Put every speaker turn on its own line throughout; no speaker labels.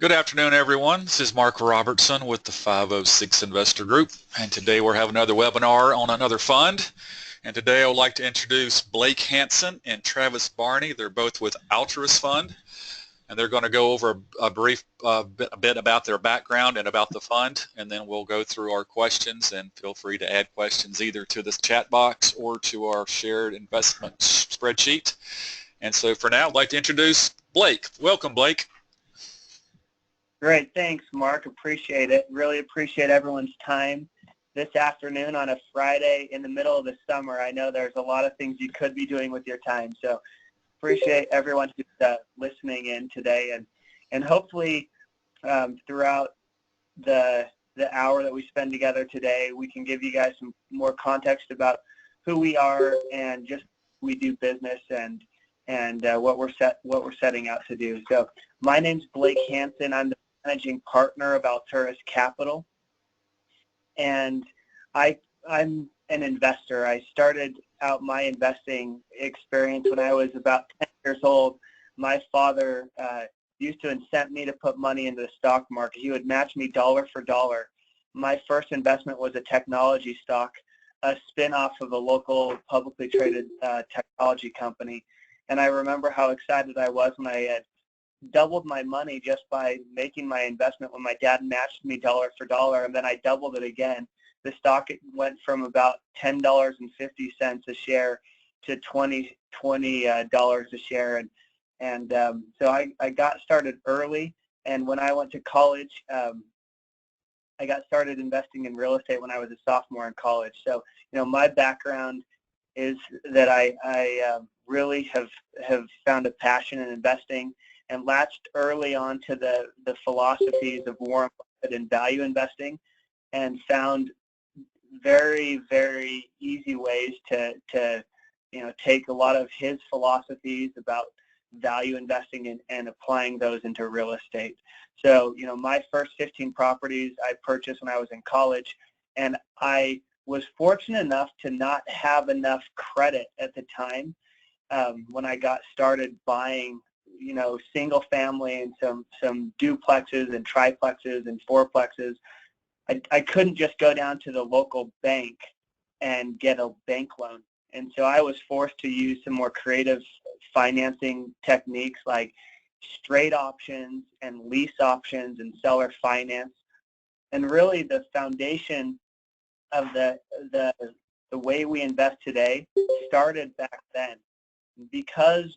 Good afternoon, everyone. This is Mark Robertson with the 506 Investor Group, and today we're having another webinar on another fund. And today I would like to introduce Blake Hansen and Travis Barney. They're both with Alturas Fund, and they're going to go over a brief bit about their background and about the fund, and then we'll go through our questions. And feel free to add questions either to this chat box or to our shared investment spreadsheet. And so for now, I'd like to introduce Blake. Welcome, Blake.
Great, thanks, Mark. Appreciate it. Really appreciate everyone's time this afternoon on a Friday in the middle of the summer. I know there's a lot of things you could be doing with your time, so appreciate everyone who's listening in today, and hopefully throughout the hour that we spend together today, we can give you guys some more context about who we are and just we do business and what we're setting out to do. So my name's Blake Hansen. I'm the managing partner of Alturas Capital, and I'm an investor. I started out my investing experience when I was about 10 years old. My father used to incent me to put money into the stock market. He would match me dollar for dollar. My first investment was a technology stock, a spin-off of a local publicly traded technology company. And I remember how excited I was when I had doubled my money just by making my investment when my dad matched me dollar for dollar, and then I doubled it again. The stock went from about $10.50 a share to $20 a share, and so I got started early. And when I went to college, I got started investing in real estate when I was a sophomore in college. So my background is that I really have found a passion in investing and latched early on to the philosophies of Warren Buffett and value investing, and found very, very easy ways to take a lot of his philosophies about value investing and applying those into real estate. So my first 15 properties I purchased when I was in college, and I was fortunate enough to not have enough credit at the time when I got started buying single family and some duplexes and triplexes and fourplexes. I couldn't just go down to the local bank and get a bank loan. And so I was forced to use some more creative financing techniques like straight options and lease options and seller finance. And really the foundation of the way we invest today started back then. Because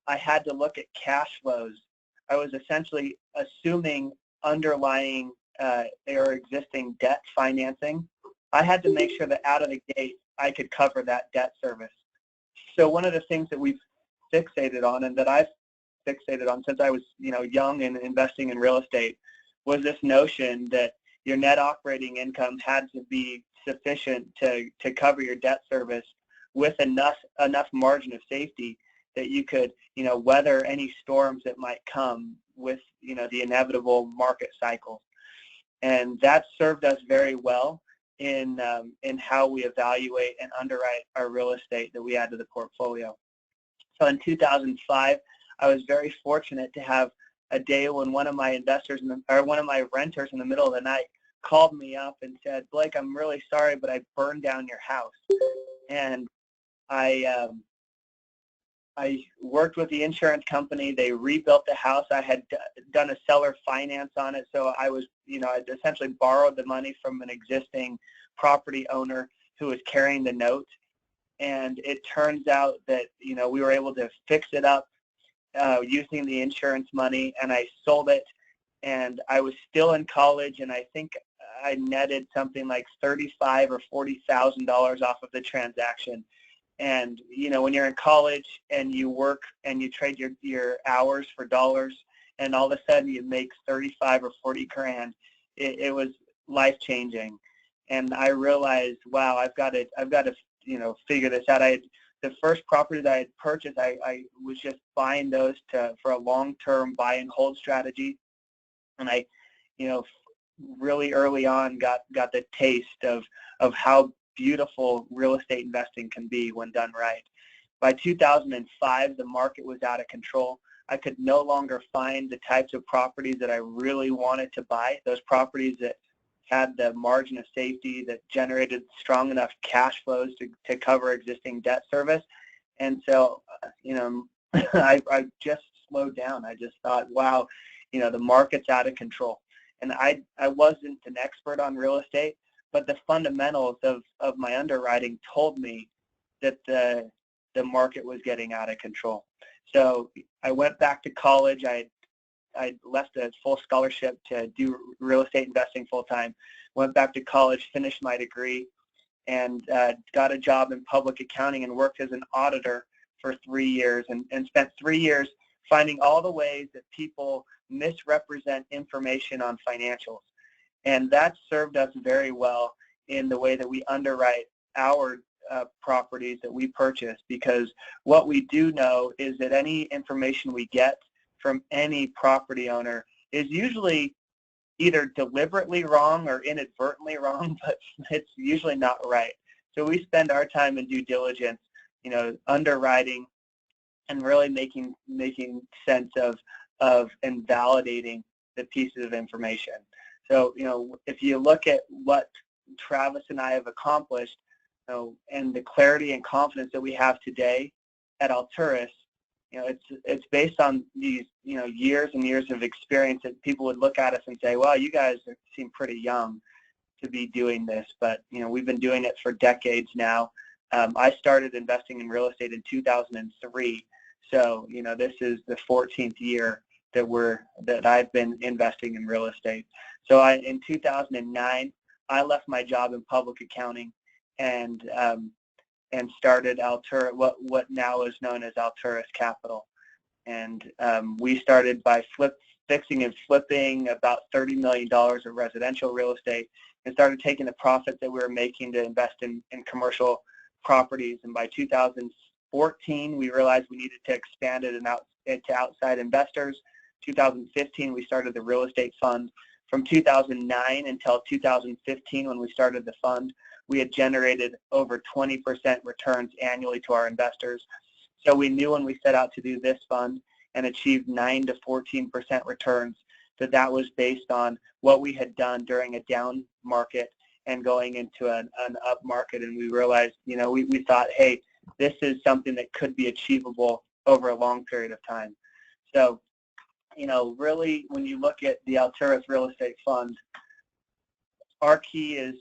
I had to look at cash flows, I was essentially assuming underlying or existing debt financing. I had to make sure that out of the gate I could cover that debt service. So one of the things that we've fixated on, and that I've fixated on since I was young and investing in real estate, was this notion that your net operating income had to be sufficient to cover your debt service with enough margin of safety that you could weather any storms that might come with the inevitable market cycles. And that served us very well in how we evaluate and underwrite our real estate that we add to the portfolio. So in 2005, I was very fortunate to have a day when one of my investors one of my renters in the middle of the night called me up and said, "Blake, I'm really sorry, but I burned down your house." And I worked with the insurance company. They rebuilt the house. I had done a seller finance on it, so I was, I'd essentially borrowed the money from an existing property owner who was carrying the note. And it turns out that, we were able to fix it up using the insurance money, and I sold it. And I was still in college, and I think I netted something like $35,000 or $40,000 off of the transaction. And when you're in college and you work and you trade your hours for dollars, and all of a sudden you make 35 or 40 grand, it was life changing. And I realized, wow, I've got to figure this out. The first property that I had purchased, I was just buying those for a long-term buy and hold strategy, and I really early on got the taste of how beautiful real estate investing can be when done right. By 2005, the market was out of control. I could no longer find the types of properties that I really wanted to buy, those properties that had the margin of safety, that generated strong enough cash flows to cover existing debt service. And so, I just slowed down. I just thought, wow, the market's out of control. And I wasn't an expert on real estate, but the fundamentals of my underwriting told me that the market was getting out of control. So I went back to college. I left a full scholarship to do real estate investing full time. Went back to college, finished my degree, and got a job in public accounting and worked as an auditor for 3 years, and spent 3 years finding all the ways that people misrepresent information on financials. And that served us very well in the way that we underwrite our properties that we purchase, because what we do know is that any information we get from any property owner is usually either deliberately wrong or inadvertently wrong, but it's usually not right. So we spend our time in due diligence, underwriting and really making sense of and validating the pieces of information. So, if you look at what Travis and I have accomplished, and the clarity and confidence that we have today at Alturas, it's based on these, years and years of experience that people would look at us and say, well, you guys seem pretty young to be doing this, but, we've been doing it for decades now. I started investing in real estate in 2003, so, this is the 14th year that I've been investing in real estate. So in 2009, I left my job in public accounting and started Alturas, what now is known as Alturas Capital. And we started by fixing and flipping about $30 million of residential real estate, and started taking the profits that we were making to invest in commercial properties. And by 2014, we realized we needed to expand it to outside investors. 2015, we started the real estate fund. From 2009 until 2015, when we started the fund, we had generated over 20% returns annually to our investors. So we knew when we set out to do this fund and achieved 9 to 14% returns, that was based on what we had done during a down market and going into an up market. And we realized, we thought, hey, this is something that could be achievable over a long period of time. So, really, when you look at the Alturas Real Estate Fund, our key is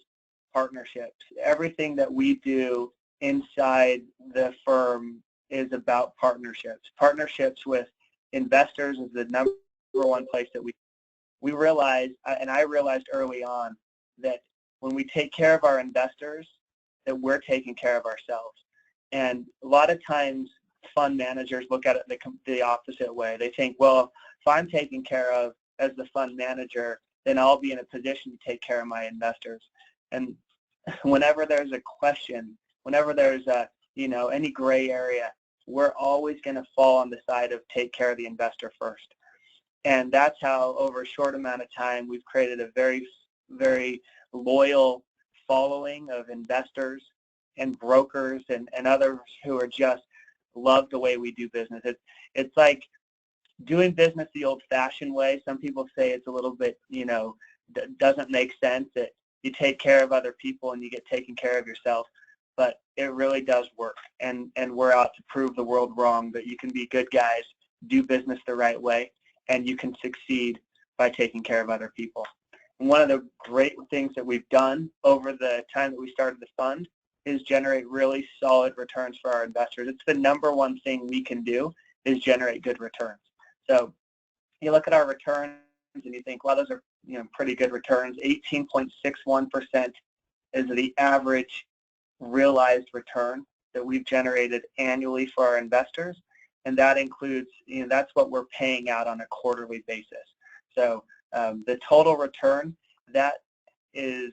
partnerships. Everything that we do inside the firm is about partnerships. Partnerships with investors is the number one place that we realized, and I realized early on, that when we take care of our investors, that we're taking care of ourselves. And a lot of times fund managers look at it the opposite way. They think, well, if I'm taken care of as the fund manager, then I'll be in a position to take care of my investors. And whenever there's a question, whenever there's any gray area, we're always going to fall on the side of take care of the investor first. And that's how, over a short amount of time, we've created a very, very loyal following of investors and brokers and others who are just love the way we do business. It's like doing business the old-fashioned way. Some people say it's a little bit, doesn't make sense, that you take care of other people and you get taken care of yourself. But it really does work, and we're out to prove the world wrong, that you can be good guys, do business the right way, and you can succeed by taking care of other people. And one of the great things that we've done over the time that we started the fund is generate really solid returns for our investors. It's the number one thing we can do, is generate good returns. So you look at our returns and you think, well, those are pretty good returns. 18.61% is the average realized return that we've generated annually for our investors, and that includes, that's what we're paying out on a quarterly basis. So the total return, that is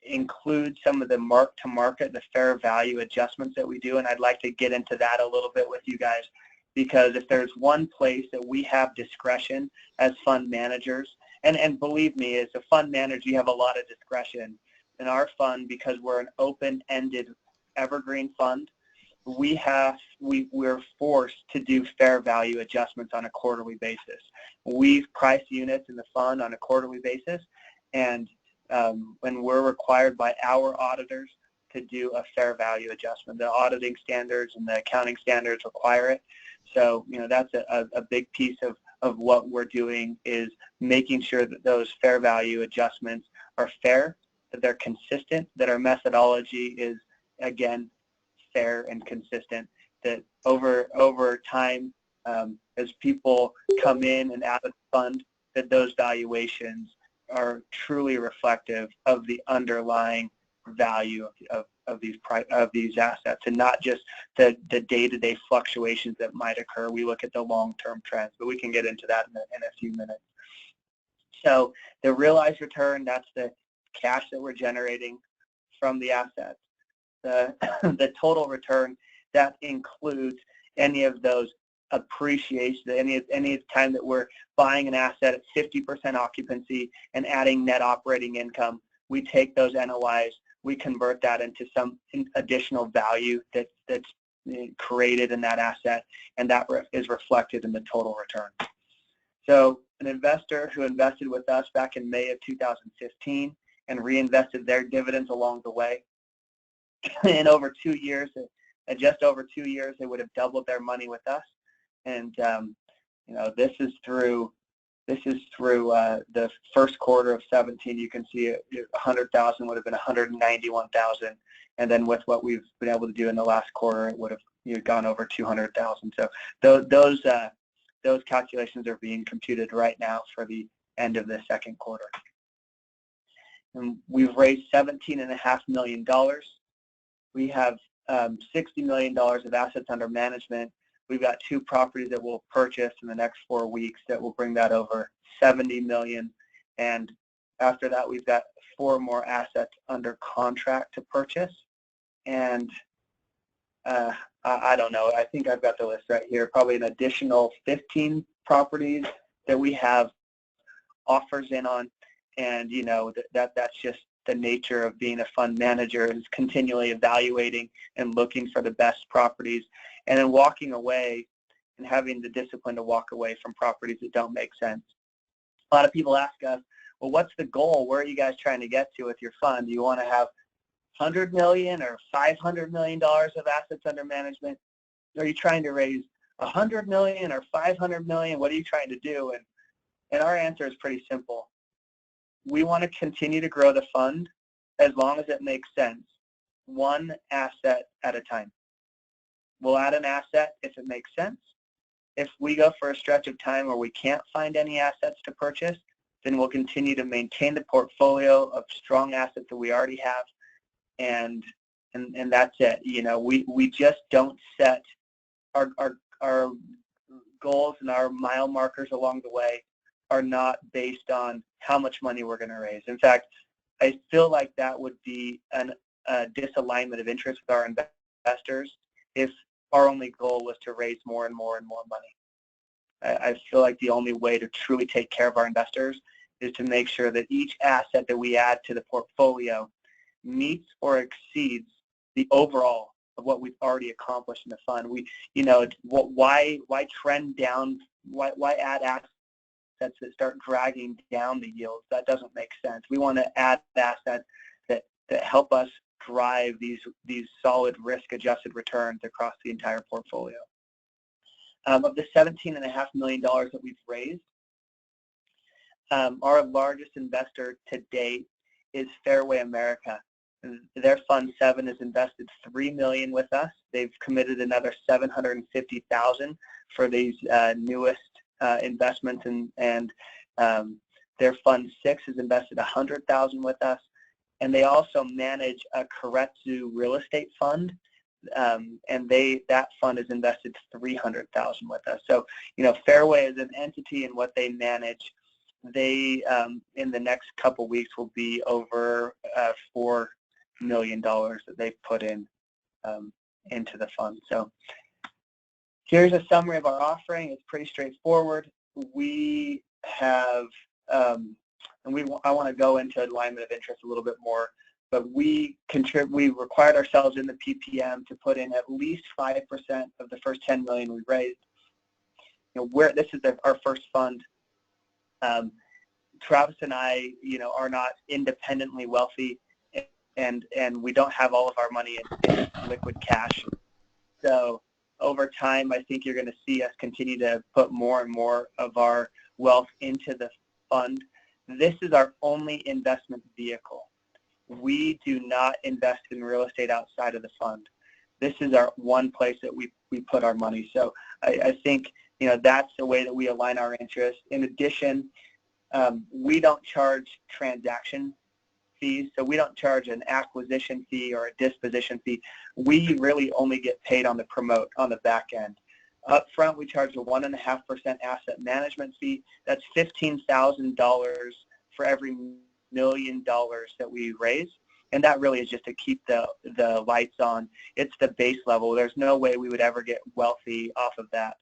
includes some of the mark-to-market, the fair value adjustments that we do, and I'd like to get into that a little bit with you guys, because if there's one place that we have discretion as fund managers, and believe me, as a fund manager, you have a lot of discretion in our fund, because we're an open-ended evergreen fund. we're forced to do fair value adjustments on a quarterly basis. We've priced units in the fund on a quarterly basis, and when we're required by our auditors to do a fair value adjustment. The auditing standards and the accounting standards require it. So, that's a big piece of what we're doing, is making sure that those fair value adjustments are fair, that they're consistent, that our methodology is, again, fair and consistent, that over time, as people come in and out of the fund, that those valuations are truly reflective of the underlying value of these assets, and not just the day-to-day fluctuations that might occur. We look at the long-term trends, but we can get into that in a few minutes. So the realized return, that's the cash that we're generating from the assets. The total return, that includes any of those appreciation, any time that we're buying an asset at 50% occupancy and adding net operating income. We take those NOIs, we convert that into some additional value that's created in that asset, and that is reflected in the total return. So an investor who invested with us back in May of 2015 and reinvested their dividends along the way, in over 2 years, just over 2 years, they would have doubled their money with us. And this is through the first quarter of 17. You can see 100,000 would have been 191,000, and then with what we've been able to do in the last quarter, it would have gone over 200,000. So those calculations are being computed right now for the end of the second quarter. And we've raised $17.5 million. We have $60 million of assets under management. We've got 2 properties that we'll purchase in the next 4 weeks that will bring that over $70 million. And after that, we've got 4 more assets under contract to purchase. And I don't know, I think I've got the list right here, probably an additional 15 properties that we have offers in on. And, that's just the nature of being a fund manager, is continually evaluating and looking for the best properties, and then walking away and having the discipline to walk away from properties that don't make sense. A lot of people ask us, well, what's the goal? Where are you guys trying to get to with your fund? Do you want to have $100 million or $500 million of assets under management? Are you trying to raise $100 million or $500 million? What are you trying to do? And our answer is pretty simple. We want to continue to grow the fund as long as it makes sense, one asset at a time. We'll add an asset if it makes sense. If we go for a stretch of time where we can't find any assets to purchase, then we'll continue to maintain the portfolio of strong assets that we already have, and that's it. We just don't set our goals, and our mile markers along the way are not based on how much money we're going to raise. In fact, I feel like that would be a disalignment of interest with our investors if our only goal was to raise more and more and more money. I feel like the only way to truly take care of our investors is to make sure that each asset that we add to the portfolio meets or exceeds the overall of what we've already accomplished in the fund. Why trend down? Why add assets that start dragging down the yields? That doesn't make sense. We want to add assets that help us drive these solid risk-adjusted returns across the entire portfolio. Of the $17.5 million that we've raised, our largest investor to date is Fairway America. Their Fund 7 has invested $3 million with us. They've committed another $750,000 for these newest investments, and their Fund 6 has invested $100,000 with us, and they also manage a Keiretsu real estate fund, and that fund has invested $300,000 with us. So Fairway is an entity in what they manage. They in the next couple weeks will be over $4 million that they've put in into the fund. So here's a summary of our offering. It's pretty straightforward. We have, I want to go into alignment of interest a little bit more. but we required ourselves in the PPM to put in at least 5% of the first 10 million we raised. This is our first fund. Travis and I, are not independently wealthy, and we don't have all of our money in liquid cash. So over time, I think you're going to see us continue to put more and more of our wealth into the fund. This is our only investment vehicle. We do not invest in real estate outside of the fund. This is our one place that we put our money. So I think, that's the way that we align our interests. In addition, we don't charge transaction fees, so we don't charge an acquisition fee or a disposition fee. We really only get paid on the promote on the back end. Up front, we charge a 1.5% asset management fee. That's $15,000 for every $1 million that we raise, and that really is just to keep the lights on. It's the base level. There's no way we would ever get wealthy off of that.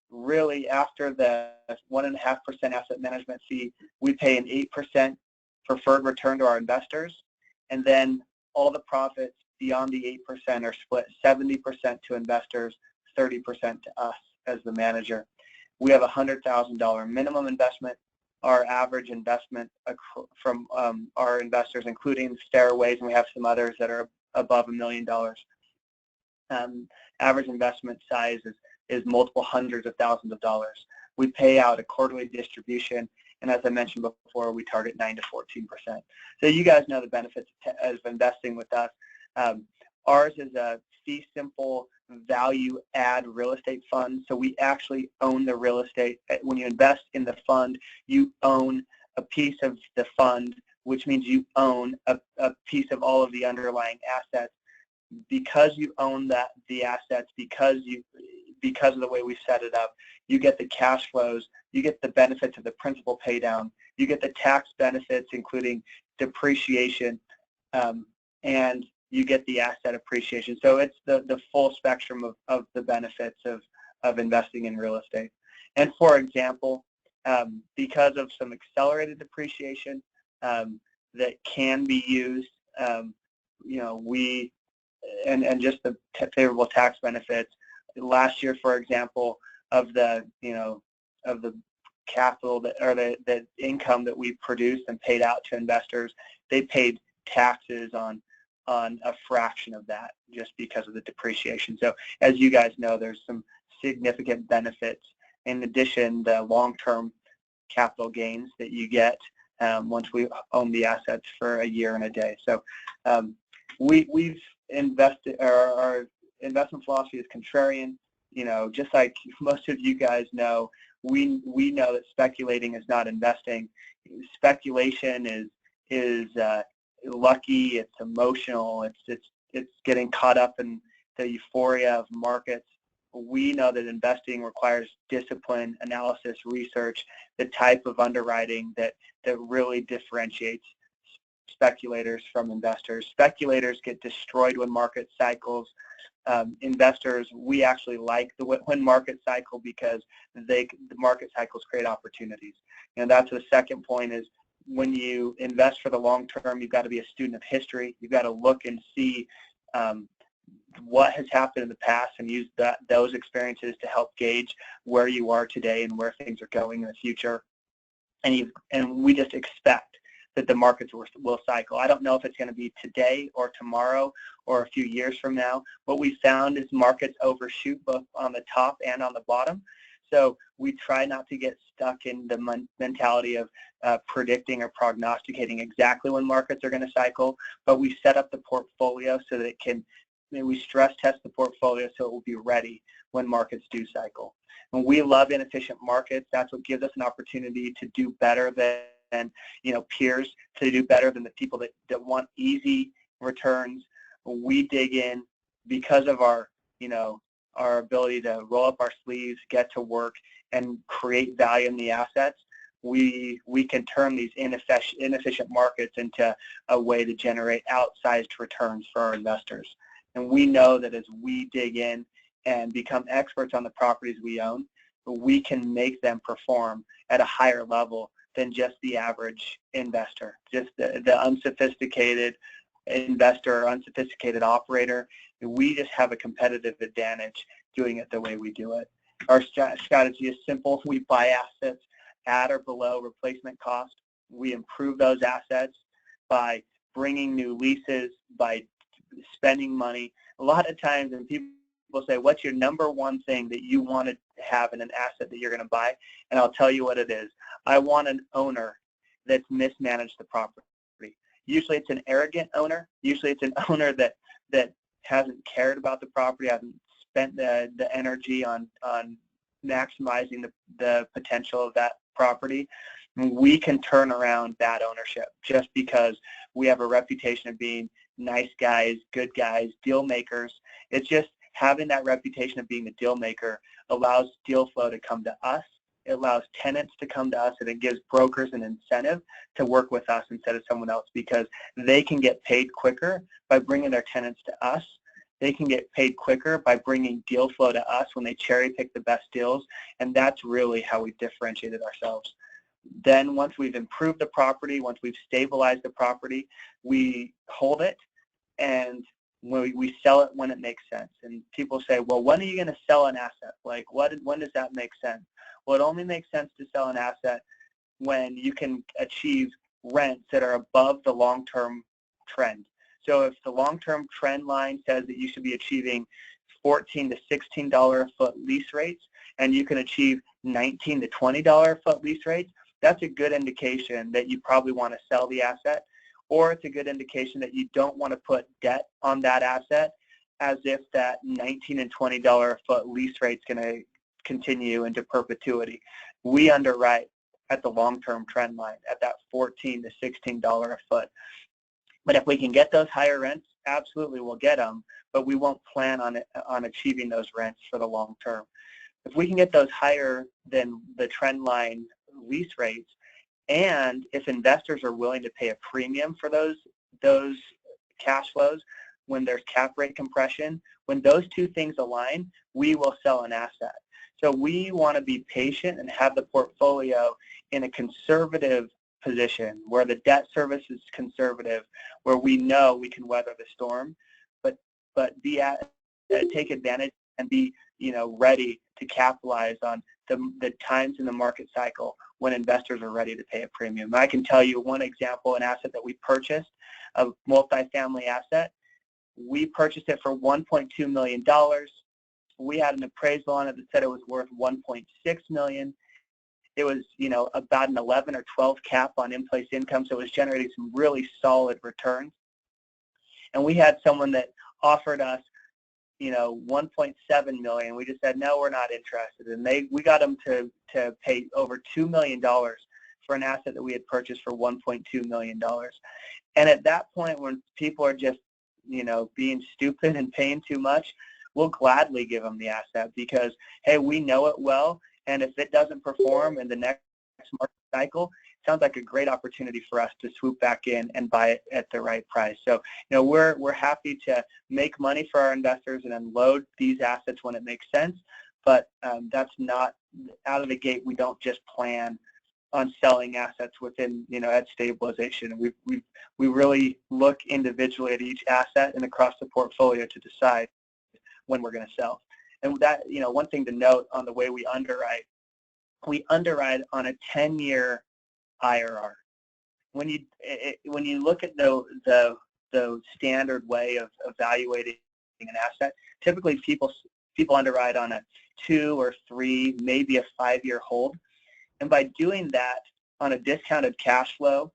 Really, after the 1.5% asset management fee, we pay an 8% preferred return to our investors, and then all the profits beyond the 8% are split 70% to investors, 30% to us as the manager. We have a $100,000 minimum investment. Our average investment from our investors, including Stairways, and we have some others that are above $1 million. Average investment size is multiple hundreds of thousands of dollars. We pay out a quarterly distribution, and as I mentioned before, we target 9 to 14%. So you guys know the benefits of investing with us. Ours is a fee simple value add real estate fund, so we actually own the real estate. When you invest in the fund, you own a piece of the fund, which means you own a piece of all of the underlying assets. Because you own the assets, because of the way we set it up, you get the cash flows, you get the benefits of the principal pay down, you get the tax benefits including depreciation, and you get the asset appreciation. So it's the full spectrum of the benefits of investing in real estate. And for example, because of some accelerated depreciation that can be used, and just the favorable tax benefits. Last year, for example, of the capital or the income that we produced and paid out to investors, they paid taxes on a fraction of that just because of the depreciation. So as you guys know, there's some significant benefits. In addition, the long-term capital gains that you get once we own the assets for a year and a day. So we've invested, our investment philosophy is contrarian. Just like most of you guys know, we know that speculating is not investing. Speculation is lucky, it's emotional, it's getting caught up in the euphoria of markets. We know that investing requires discipline, analysis, research, the type of underwriting that really differentiates speculators from investors. Speculators get destroyed when market cycles. Investors, we actually like when market cycle because the market cycles create opportunities. And that's the second point is when you invest for the long term, you've got to be a student of history. You've got to look and see what has happened in the past and use those experiences to help gauge where you are today and where things are going in the future. And we just expect that the markets will cycle. I don't know if it's going to be today or tomorrow or a few years from now. What we found is markets overshoot both on the top and on the bottom. So we try not to get stuck in the mentality of predicting or prognosticating exactly when markets are going to cycle, but we set up the portfolio so that we stress test the portfolio so it will be ready when markets do cycle. And we love inefficient markets. That's what gives us an opportunity to do better than peers, to do better than the people that want easy returns. We dig in because of our ability to roll up our sleeves, get to work, and create value in the assets. We can turn these inefficient markets into a way to generate outsized returns for our investors. And we know that as we dig in and become experts on the properties we own, we can make them perform at a higher level than just the average investor, just the unsophisticated investor or unsophisticated operator. We just have a competitive advantage doing it the way we do it. Our strategy is simple. We buy assets at or below replacement cost. We improve those assets by bringing new leases, by spending money. A lot of times when people say, what's your number one thing that you want to have in an asset that you're going to buy? And I'll tell you what it is. I want an owner that's mismanaged the property. Usually it's an arrogant owner. Usually it's an owner that hasn't cared about the property, hasn't spent the energy on maximizing the potential of that property. We can turn around bad ownership just because we have a reputation of being nice guys, good guys, deal makers. It's just having that reputation of being a deal maker allows deal flow to come to us. It allows tenants to come to us, and it gives brokers an incentive to work with us instead of someone else, because they can get paid quicker by bringing their tenants to us. They can get paid quicker by bringing deal flow to us when they cherry pick the best deals, and that's really how we've differentiated ourselves. Then once we've improved the property, once we've stabilized the property, we hold it, and we sell it when it makes sense. And people say, well, when are you going to sell an asset? Like, when does that make sense? Well, it only makes sense to sell an asset when you can achieve rents that are above the long-term trend. So if the long-term trend line says that you should be achieving $14 to $16 a foot lease rates, and you can achieve $19 to $20 a foot lease rates, that's a good indication that you probably want to sell the asset, or it's a good indication that you don't want to put debt on that asset as if that $19 and $20 a foot lease rate is going to continue into perpetuity. We underwrite at the long-term trend line at that $14 to $16 a foot. But if we can get those higher rents, absolutely we'll get them, but we won't plan on achieving those rents for the long term. If we can get those higher than the trend line lease rates, and if investors are willing to pay a premium for those cash flows when there's cap rate compression, when those two things align, we will sell an asset. So we want to be patient and have the portfolio in a conservative position where the debt service is conservative, where we know we can weather the storm, but take advantage and be ready to capitalize on the times in the market cycle when investors are ready to pay a premium. I can tell you one example, an asset that we purchased, a multifamily asset. We purchased it for $1.2 million. We had an appraisal on it that said it was worth $1.6 million. It was, about an 11 or 12 cap on in-place income, so it was generating some really solid returns. And we had someone that offered us, $1.7 million. We just said, no, we're not interested. And we got them to pay over $2 million for an asset that we had purchased for $1.2 million. And at that point, when people are just, being stupid and paying too much, we'll gladly give them the asset because, hey, we know it well, and if it doesn't perform in the next market cycle, it sounds like a great opportunity for us to swoop back in and buy it at the right price. So, we're happy to make money for our investors and unload these assets when it makes sense, but that's not out of the gate. We don't just plan on selling assets within, at stabilization. We really look individually at each asset and across the portfolio to decide when we're going to sell. And that, one thing to note on the way we underwrite on a 10-year IRR. When you look at the standard way of evaluating an asset, typically people underwrite on a 2 or 3, maybe a 5-year hold. And by doing that on a discounted cash flow,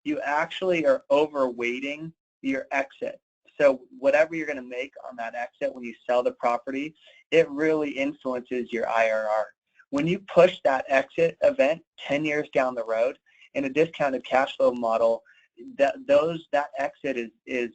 you actually are overweighting your exit. So whatever you're going to make on that exit when you sell the property, it really influences your IRR. When you push that exit event 10 years down the road in a discounted cash flow model, that exit is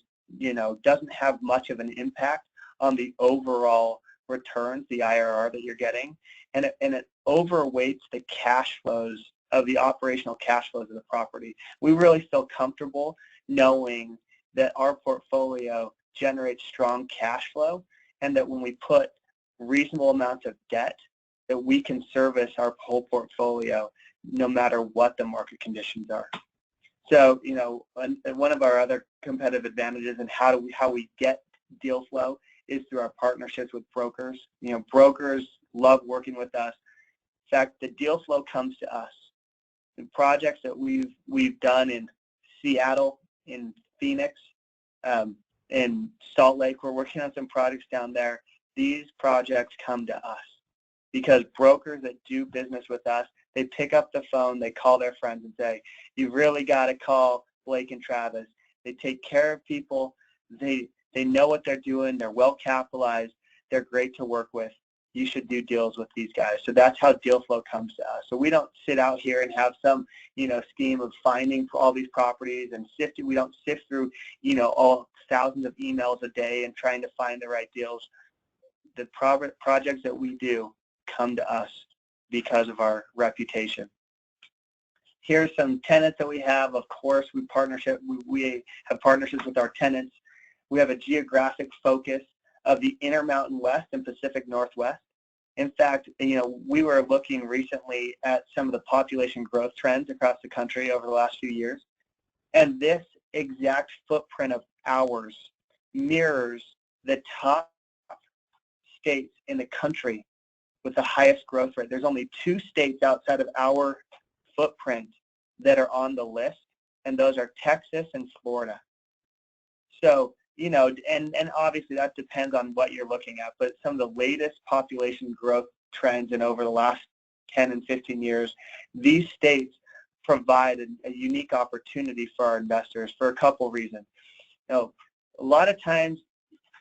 doesn't have much of an impact on the overall returns, the IRR that you're getting, and it overweights the cash flows of the operational cash flows of the property. We really feel comfortable knowing that our portfolio generates strong cash flow, and that when we put reasonable amounts of debt, that we can service our whole portfolio no matter what the market conditions are. So, and one of our other competitive advantages and how we get deal flow is through our partnerships with brokers. Brokers love working with us. In fact, the deal flow comes to us. The projects that we've done in Seattle, in Phoenix, in Salt Lake, we're working on some projects down there. These projects come to us because brokers that do business with us, they pick up the phone, they call their friends and say, you really got to call Blake and Travis. They take care of people. They know what they're doing. They're well capitalized. They're great to work with. You should do deals with these guys. So that's how deal flow comes to us. So we don't sit out here and have some, scheme of finding all these properties and sifting. We don't sift through, all thousands of emails a day and trying to find the right deals. The projects that we do come to us because of our reputation. Here's some tenants that we have. Of course, we have partnerships with our tenants. We have a geographic focus of the Intermountain West and Pacific Northwest. In fact, we were looking recently at some of the population growth trends across the country over the last few years, and this exact footprint of ours mirrors the top states in the country with the highest growth rate. There's only 2 states outside of our footprint that are on the list, and those are Texas and Florida. So, and obviously that depends on what you're looking at, but some of the latest population growth trends and over the last 10 and 15 years, these states provide a unique opportunity for our investors for a couple reasons. A lot of times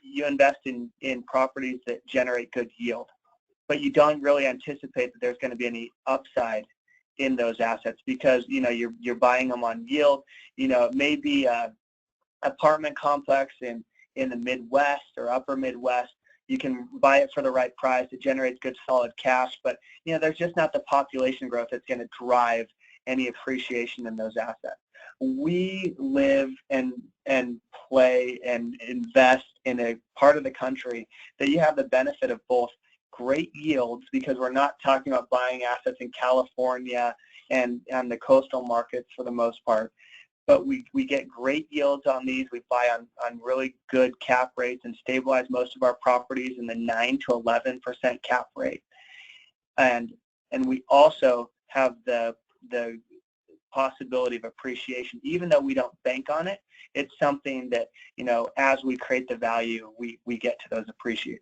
you invest in properties that generate good yield, but you don't really anticipate that there's going to be any upside in those assets because, you're buying them on yield. It may be apartment complex in the Midwest or upper Midwest. You can buy it for the right price. It generates good solid cash, but there's just not the population growth that's going to drive any appreciation in those assets. We live and play and invest in a part of the country that you have the benefit of both great yields, because we're not talking about buying assets in California and the coastal markets for the most part, but we get great yields on these. We buy on really good cap rates and stabilize most of our properties in the 9 to 11% cap rate. And we also have the possibility of appreciation. Even though we don't bank on it, it's something that, as we create the value, we get to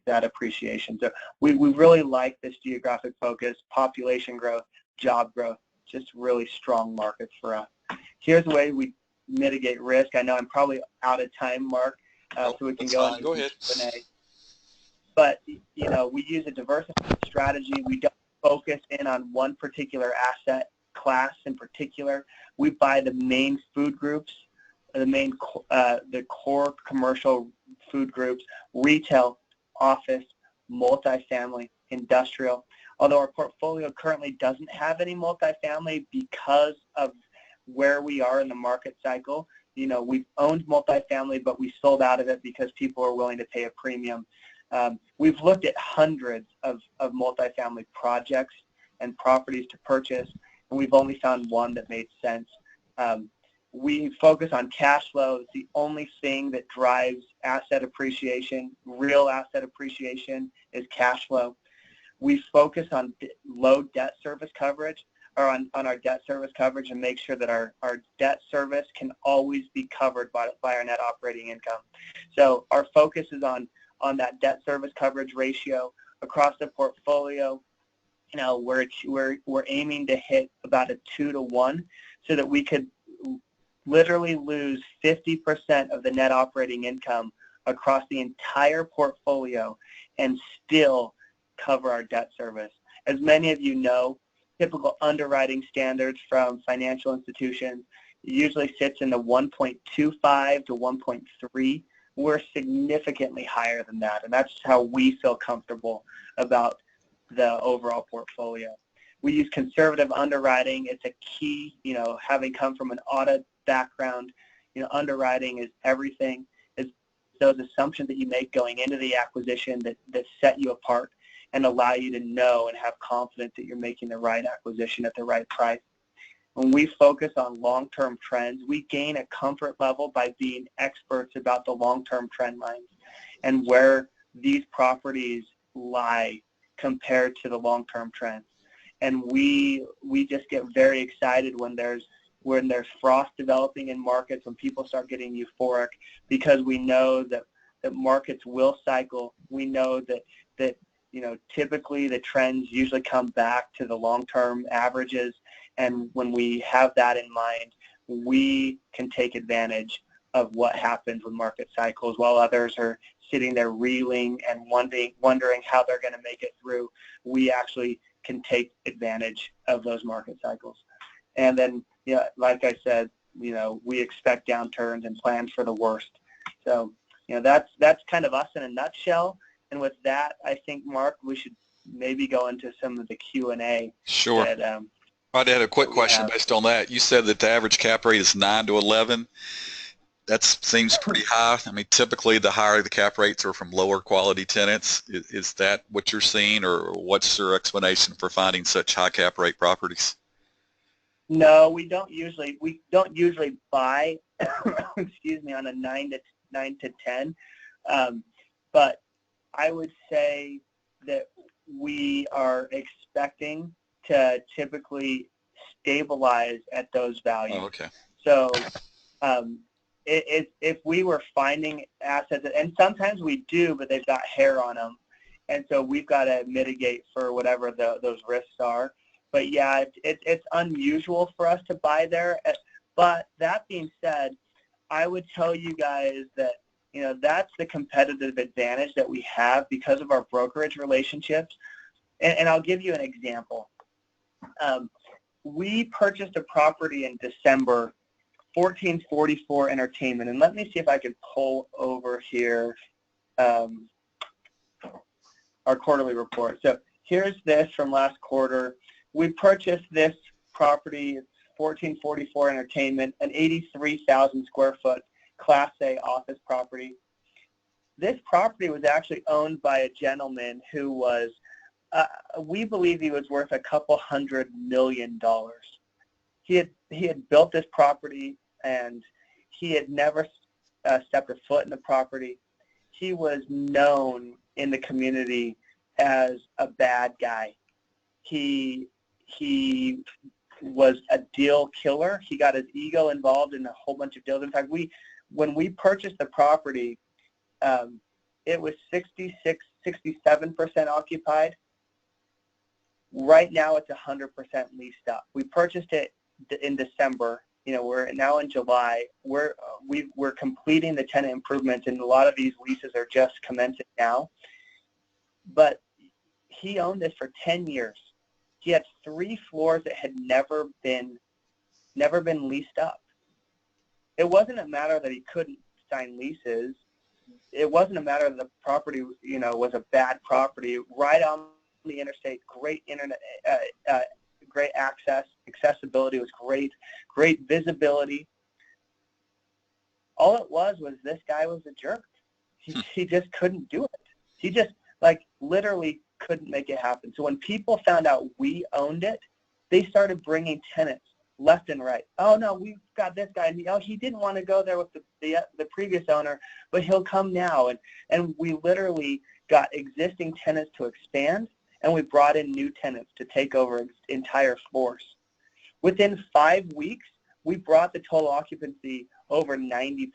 that appreciation. So we really like this geographic focus, population growth, job growth, just really strong markets for us. Here's the way we mitigate risk. I know I'm probably out of time, Mark, so we can go into Q&A. But, we use a diversified strategy. We don't focus in on one particular asset class in particular. We buy the main food groups, the core commercial food groups, retail, office, multifamily, industrial. Although our portfolio currently doesn't have any multifamily because of where we are in the market cycle. We've owned multifamily, but we sold out of it because people are willing to pay a premium. We've looked at hundreds of multifamily projects and properties to purchase, and we've only found one that made sense. We focus on cash flow. It's the only thing that drives asset appreciation. Real asset appreciation is cash flow. We focus on low debt service coverage, or on our debt service coverage, and make sure that our debt service can always be covered by our net operating income. So our focus is on that debt service coverage ratio across the portfolio. We're aiming to hit about a 2 to 1, so that we could literally lose 50% of the net operating income across the entire portfolio and still cover our debt service. As many of you know, typical underwriting standards from financial institutions usually sits in the 1.25 to 1.3. We're significantly higher than that, and that's how we feel comfortable about the overall portfolio. We use conservative underwriting. It's a key, having come from an audit background, underwriting is everything. It's those assumptions that you make going into the acquisition that set you apart. and allow you to know and have confidence that you're making the right acquisition at the right price. When we focus on long-term trends, we gain a comfort level by being experts about the long-term trend lines and where these properties lie compared to the long-term trends. And we just get very excited when there's frost developing in markets, when people start getting euphoric, because we know that markets will cycle. We know that typically the trends usually come back to the long-term averages, and when we have that in mind, we can take advantage of what happens with market cycles while others are sitting there reeling and wondering how they're going to make it through. We actually can take advantage of those market cycles. And then, like I said, we expect downturns and plan for the worst. So, that's kind of us in a nutshell. And with that, I think, Mark, we should maybe go into some of the Q&A.
Sure. I had a quick question based on that. You said that the average cap rate is 9 to 11. That seems pretty high. I mean, typically the higher the cap rates are from lower quality tenants. Is that what you're seeing, or what's your explanation for finding such high cap rate properties?
No, we don't usually buy excuse me, on a 9 to 10. But I would say that we are expecting to typically stabilize at those values.
Oh, okay.
So if we were finding assets, and sometimes we do, but they've got hair on them, and so we've got to mitigate for whatever those risks are. But yeah, it's unusual for us to buy there. But that being said, I would tell you guys that that's the competitive advantage that we have because of our brokerage relationships. And I'll give you an example. We purchased a property in December, 1444 Entertainment, and let me see if I can pull over here our quarterly report. So here's this from last quarter. We purchased this property, 1444 Entertainment, an 83,000 square foot Class A office property. This property was actually owned by a gentleman who was, we believe he was worth a couple $100 million. He had built this property, and he had never stepped a foot in the property. He was known in the community as a bad guy. He was a deal killer. He got his ego involved in a whole bunch of deals. In fact, when we purchased the property, it was 67% occupied. Right now, it's 100% leased up. We purchased it in December. We're now in July. We're completing the tenant improvements, and a lot of these leases are just commencing now. But he owned this for 10 years. He had 3 floors that had never been leased up. It wasn't a matter that he couldn't sign leases. It wasn't a matter that the property, was a bad property. Right on the interstate, great internet, great accessibility was great visibility. All it was this guy was a jerk. He just couldn't do it. He just literally couldn't make it happen. So when people found out we owned it, they started bringing tenants left and right. Oh no, we've got this guy. He didn't want to go there with the previous owner, but he'll come now. And we literally got existing tenants to expand, and we brought in new tenants to take over entire floors. Within 5 weeks, we brought the total occupancy over 90%.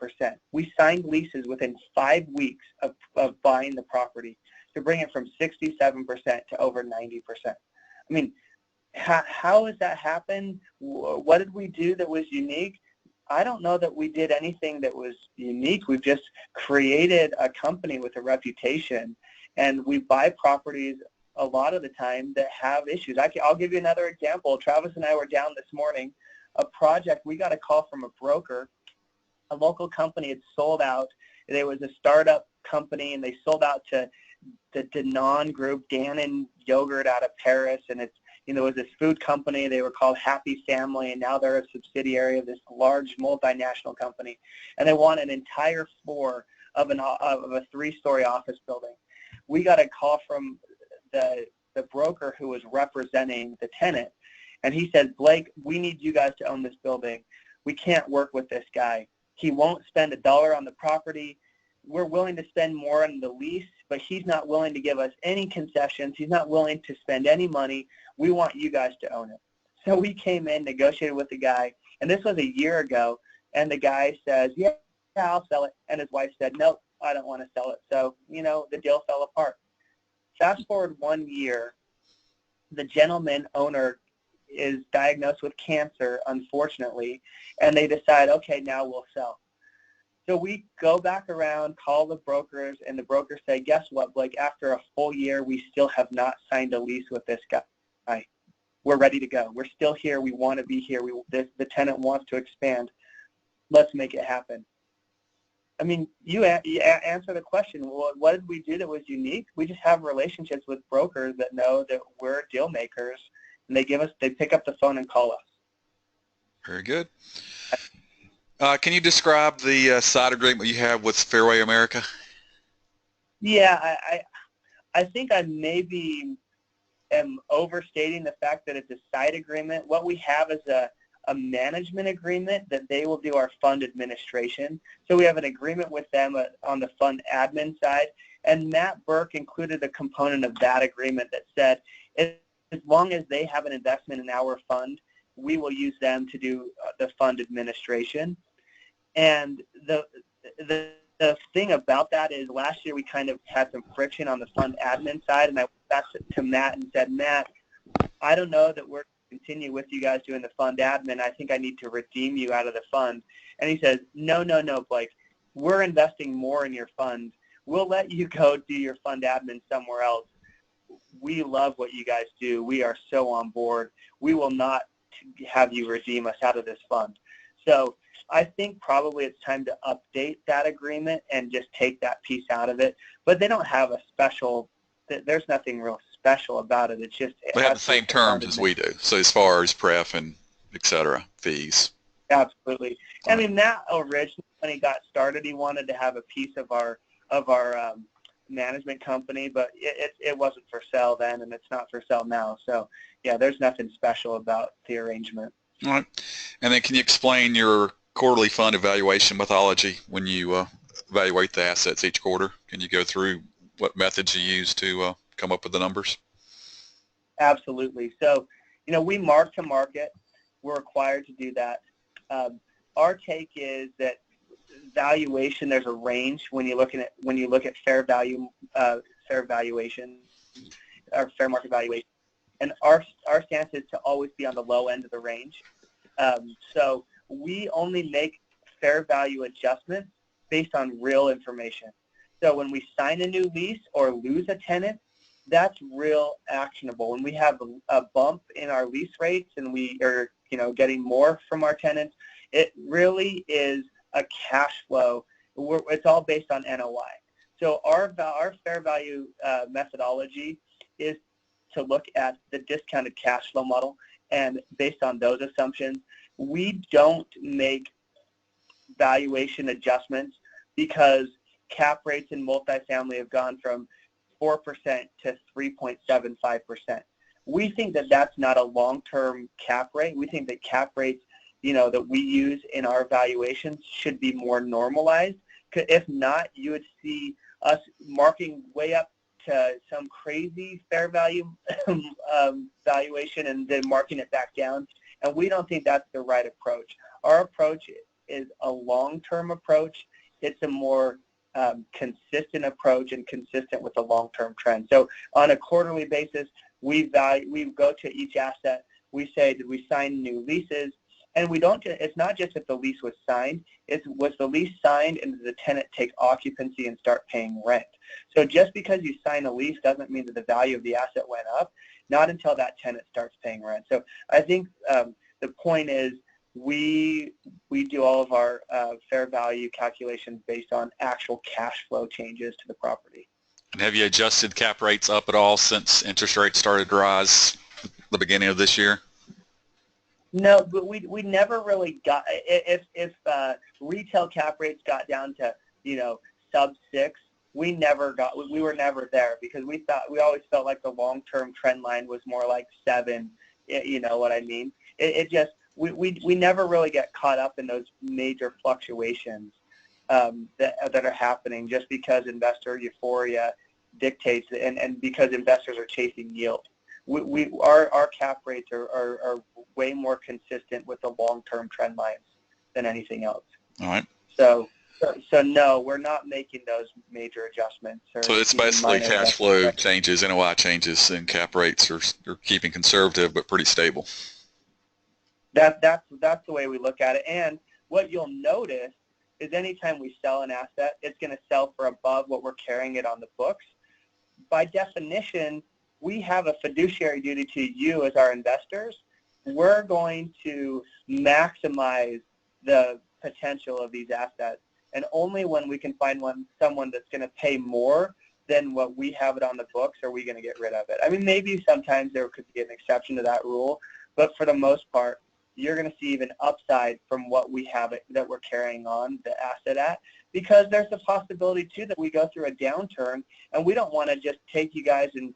We signed leases within 5 weeks of buying the property to bring it from 67% to over 90%. I mean, how has that happened? What did we do that was unique? I don't know that we did anything that was unique. We've just created a company with a reputation, and we buy properties a lot of the time that have issues. I'll give you another example. Travis and I were down this morning, a project. We got a call from a broker. A local company had sold out. There was a startup company, and they sold out to the Danone Group, Dannon Yogurt out of Paris, and it was this food company. They were called Happy Family, and now they're a subsidiary of this large multinational company, and they want an entire floor of a 3-story office building. We got a call from the broker who was representing the tenant, and he said, Blake, we need you guys to own this building. We can't work with this guy. He won't spend $1 on the property. We're willing to spend more on the lease, but he's not willing to give us any concessions. He's not willing to spend any money. We want you guys to own it. So we came in, negotiated with the guy, and this was a year ago, and the guy says, yeah, I'll sell it. And his wife said, no, I don't want to sell it. So, the deal fell apart. Fast forward 1 year, the gentleman owner is diagnosed with cancer, unfortunately, and they decide, okay, now we'll sell. So we go back around, call the brokers, and the brokers say, guess what, Blake, after a full year, we still have not signed a lease with this guy. We're ready to go. We're still here. We want to be here. The tenant wants to expand. Let's make it happen. I mean, you answer the question. What did we do that was unique? We just have relationships with brokers that know that we're deal makers, and they pick up the phone and call us.
Very good. Can you describe the side agreement you have with Fairway America?
Yeah, I think I maybe am overstating the fact that it's a side agreement. What we have is a management agreement that they will do our fund administration. So we have an agreement with them on the fund admin side, and Matt Burke included a component of that agreement that said, as long as they have an investment in our fund, we will use them to do the fund administration. And the thing about that is last year we kind of had some friction on the fund admin side, and I went back to Matt and said, Matt, I don't know that we're going to continue with you guys doing the fund admin. I think I need to redeem you out of the fund. And he says, no, Blake, we're investing more in your fund. We'll let you go do your fund admin somewhere else. We love what you guys do. We are so on board. We will not have you redeem us out of this fund. So I think probably it's time to update that agreement and just take that piece out of it. But they don't have a special, there's nothing real special about it. It's just
they have the same terms as we do. So as far as pref and et cetera, fees.
Absolutely. I mean, Matt originally, when he got started, he wanted to have a piece of our management company, but it wasn't for sale then, and it's not for sale now. So yeah, there's nothing special about the arrangement.
All right. And then can you explain your quarterly fund evaluation methodology when you evaluate the assets each quarter? Can you go through what methods you use to come up with the numbers?
Absolutely. So, we mark to market. We're required to do that. Our take is that valuation, there's a range when you look at fair value, fair valuation, or fair market valuation, and our stance is to always be on the low end of the range. So we only make fair value adjustments based on real information. So when we sign a new lease or lose a tenant, that's real actionable. When we have a bump in our lease rates and we are getting more from our tenants, it really is a cash flow. It's all based on NOI. So our fair value methodology is to look at the discounted cash flow model, and based on those assumptions, we don't make valuation adjustments because cap rates in multifamily have gone from 4% to 3.75%. We think that that's not a long-term cap rate. We think that cap rates, that we use in our valuations should be more normalized. If not, you would see us marking way up to some crazy fair value valuation and then marking it back down. And we don't think that's the right approach. Our approach is a long-term approach. It's a more consistent approach and consistent with the long-term trend. So on a quarterly basis, we go to each asset. We say, did we sign new leases? And it's not just if the lease was signed, was the lease signed and the tenant take occupancy and start paying rent. So just because you sign a lease doesn't mean that the value of the asset went up, not until that tenant starts paying rent. So I think the point is we do all of our fair value calculations based on actual cash flow changes to the property.
And have you adjusted cap rates up at all since interest rates started to rise at the beginning of this year?
No, but we never really got, if retail cap rates got down to, sub 6, we were never there because we always felt like the long-term trend line was more like 7. You know what I mean? It just, we never really get caught up in those major fluctuations that are happening just because investor euphoria dictates and because investors are chasing yield. Our cap rates are way more consistent with the long-term trend lines than anything else.
All right.
So no, we're not making those major adjustments.
So it's basically cash flow changes, NOI changes, and cap rates are keeping conservative but pretty stable.
That's the way we look at it. And what you'll notice is anytime we sell an asset, it's going to sell for above what we're carrying it on the books. By definition, we have a fiduciary duty to you as our investors. We're going to maximize the potential of these assets. And only when we can find someone that's going to pay more than what we have it on the books are we going to get rid of it. I mean, maybe sometimes there could be an exception to that rule, but for the most part, you're going to see even upside from what we have that we're carrying on the asset at, because there's a possibility too that we go through a downturn, and we don't want to just take you guys and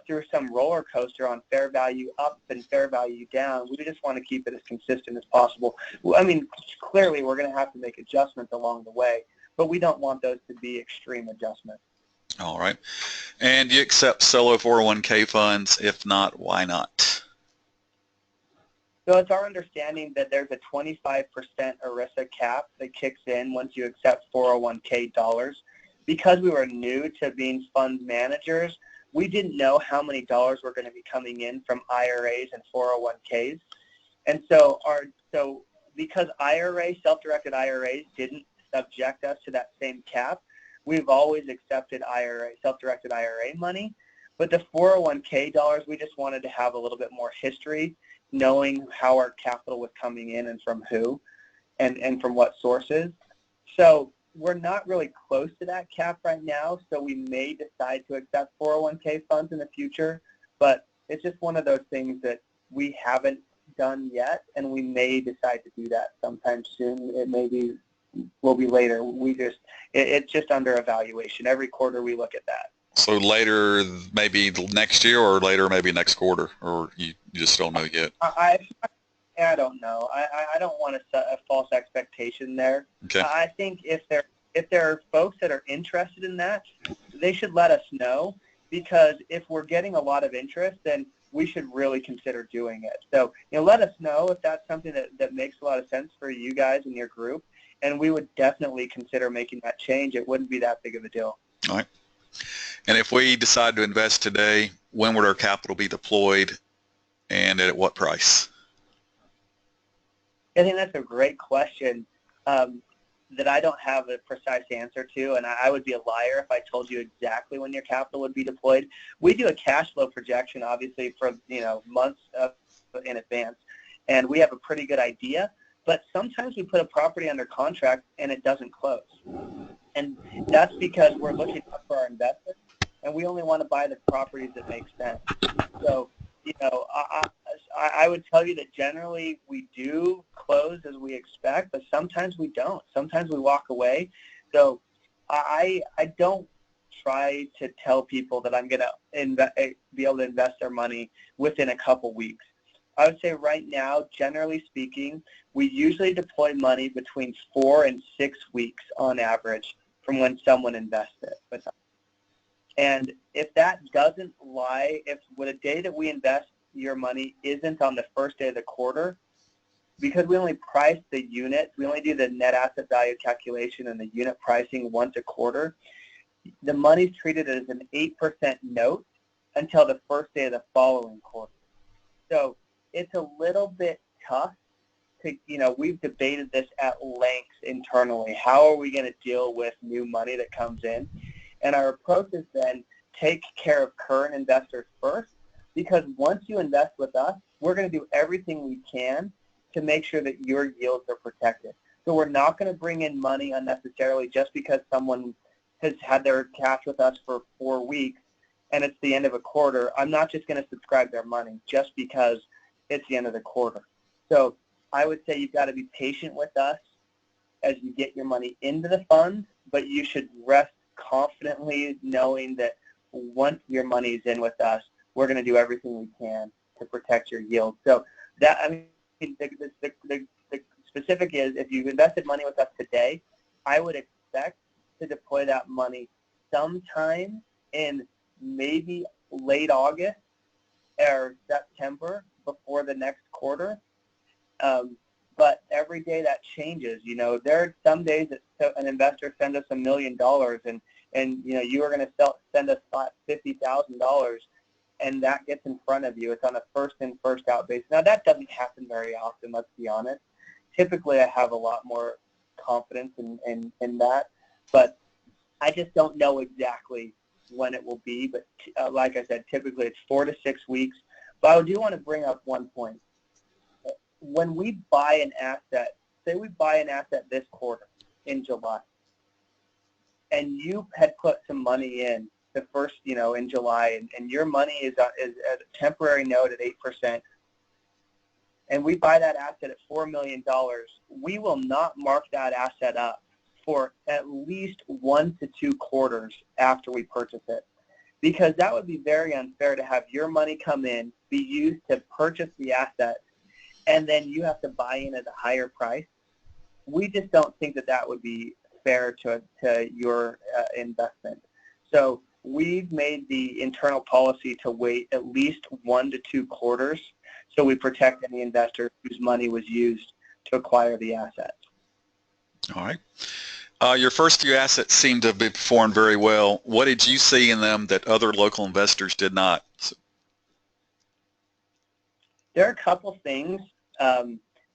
through some roller coaster on fair value up and fair value down. We just want to keep it as consistent as possible. I mean, clearly we're going to have to make adjustments along the way, but we don't want those to be extreme adjustments.
All right. And do you accept solo 401k funds? If not, why not?
So it's our understanding that there's a 25% ERISA cap that kicks in once you accept 401k dollars. Because we were new to being fund managers, we didn't know how many dollars were going to be coming in from IRAs and 401ks. And so because self-directed IRAs didn't subject us to that same cap, we've always accepted self-directed IRA money. But the 401k dollars, we just wanted to have a little bit more history, knowing how our capital was coming in and from who and from what sources. So we're not really close to that cap right now, so we may decide to accept 401k funds in the future, but it's just one of those things that we haven't done yet, and we may decide to do that sometime soon. It will be later. It's just under evaluation. Every quarter we look at that.
So later, maybe next year, or later, maybe next quarter, or you just don't know yet?
I don't know. I don't want to set a false expectation there.
Okay.
I think if there are folks that are interested in that, they should let us know, because if we're getting a lot of interest, then we should really consider doing it. So, let us know if that's something that makes a lot of sense for you guys and your group, and we would definitely consider making that change. It wouldn't be that big of a deal.
All right. And if we decide to invest today, when would our capital be deployed, and at what price?
I think that's a great question that I don't have a precise answer to, and I would be a liar if I told you exactly when your capital would be deployed. We do a cash flow projection, obviously, for months in advance, and we have a pretty good idea. But sometimes we put a property under contract and it doesn't close, and that's because we're looking up for our investors, and we only want to buy the properties that make sense. So, I would tell you that generally we do close as we expect, but sometimes we don't. Sometimes we walk away. So I don't try to tell people that I'm going to be able to invest their money within a couple weeks. I would say right now, generally speaking, we usually deploy money between 4 and 6 weeks on average from when someone invests it with us. And if that doesn't lie, if the day that we invest your money isn't on the first day of the quarter, because we only price the unit, we only do the net asset value calculation and the unit pricing once a quarter, the money's treated as an 8% note until the first day of the following quarter. So it's a little bit tough to, we've debated this at length internally. How are we going to deal with new money that comes in? And our approach is then take care of current investors first, because once you invest with us, we're going to do everything we can to make sure that your yields are protected. So we're not going to bring in money unnecessarily just because someone has had their cash with us for 4 weeks and it's the end of a quarter. I'm not just going to subscribe their money just because it's the end of the quarter. So I would say you've got to be patient with us as you get your money into the fund, but you should rest confidently knowing that once your money is in with us, we're going to do everything we can to protect your yield. So that, I mean, the specific is, if you've invested money with us today, I would expect to deploy that money sometime in maybe late August or September before the next quarter. But every day that changes. You know, there are some days that an investor sends us $1 million, and you know, you are going to send us $50,000, and that gets in front of you. It's on a first in, first out basis. Now that doesn't happen very often. Let's be honest. Typically, I have a lot more confidence in that, but I just don't know exactly when it will be. But like I said, typically it's 4 to 6 weeks. But I do want to bring up one point. When we buy an asset, say we buy an asset this quarter in July, and you had put some money in the first, you know, in July, and your money is at a temporary note at 8%, and we buy that asset at $4 million, we will not mark that asset up for at least 1 to 2 quarters after we purchase it, because that would be very unfair to have your money come in, be used to purchase the asset, and then you have to buy in at a higher price. We just don't think that that would be fair to your investment. So we've made the internal policy to wait at least 1 to 2 quarters so we protect any investor whose money was used to acquire the asset.
All right. Your first few assets seem to have performed very well. What did you see in them that other local investors did not?
There are a couple things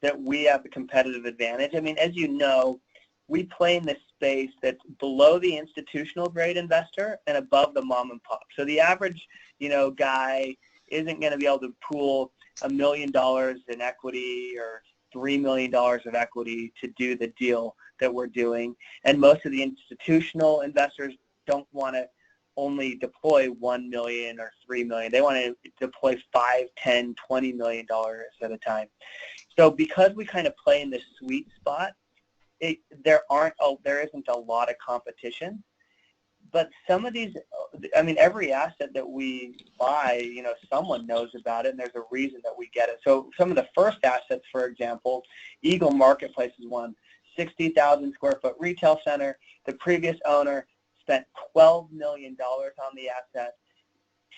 that we have a competitive advantage. I mean, as you know, we play in this space that's below the institutional grade investor and above the mom and pop. So the average, you know, guy isn't going to be able to pool $1 million in equity or $3 million of equity to do the deal that we're doing. And most of the institutional investors don't want to only deploy $1 million or $3 million. They want to deploy $5, $10, $20 million at a time. So because we kind of play in this sweet spot, there isn't a lot of competition. But some of these, I mean, every asset that we buy, you know, someone knows about it, and there's a reason that we get it. So some of the first assets, for example, Eagle Marketplace is one, 60,000 square foot retail center. The previous owner spent $12 million on the asset.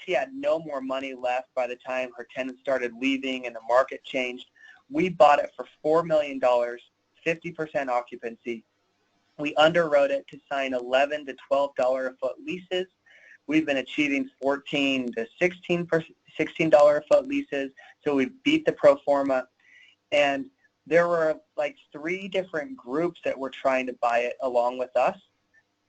She had no more money left by the time her tenants started leaving and the market changed. We bought it for $4 million, 50% occupancy. We underwrote it to sign $11 to $12 a foot leases. We've been achieving $14 to $16 a foot leases, so we beat the pro forma. And there were like 3 different groups that were trying to buy it along with us.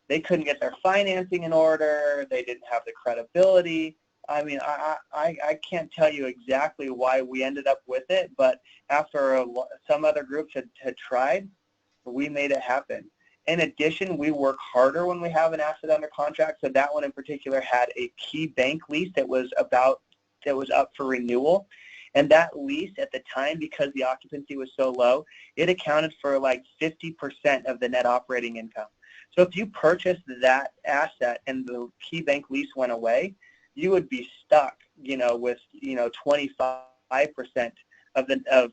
They couldn't get their financing in order. They didn't have the credibility. I mean, I can't tell you exactly why we ended up with it, but after some other groups had tried, we made it happen. In addition, we work harder when we have an asset under contract. So that one in particular had a key bank lease that was up for renewal. And that lease at the time, because the occupancy was so low, it accounted for like 50% of the net operating income. So if you purchased that asset and the key bank lease went away, you would be stuck, you know, with, you know, 25% of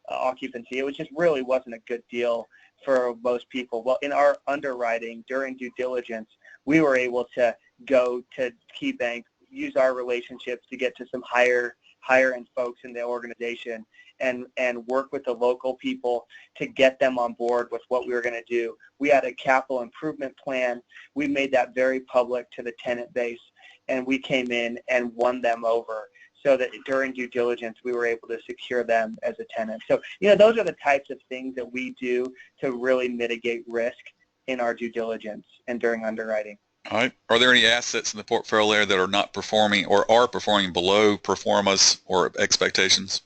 occupancy. It just really wasn't a good deal for most people. Well, in our underwriting during due diligence, we were able to go to key bank, use our relationships to get to some higher end folks in the organization, and work with the local people to get them on board with what we were going to do. We had a capital improvement plan. We made that very public to the tenant base, and we came in and won them over so that during due diligence we were able to secure them as a tenant. So, you know, those are the types of things that we do to really mitigate risk in our due diligence and during underwriting.
All right. Are there any assets in the portfolio that are not performing or are performing below pro formas or expectations?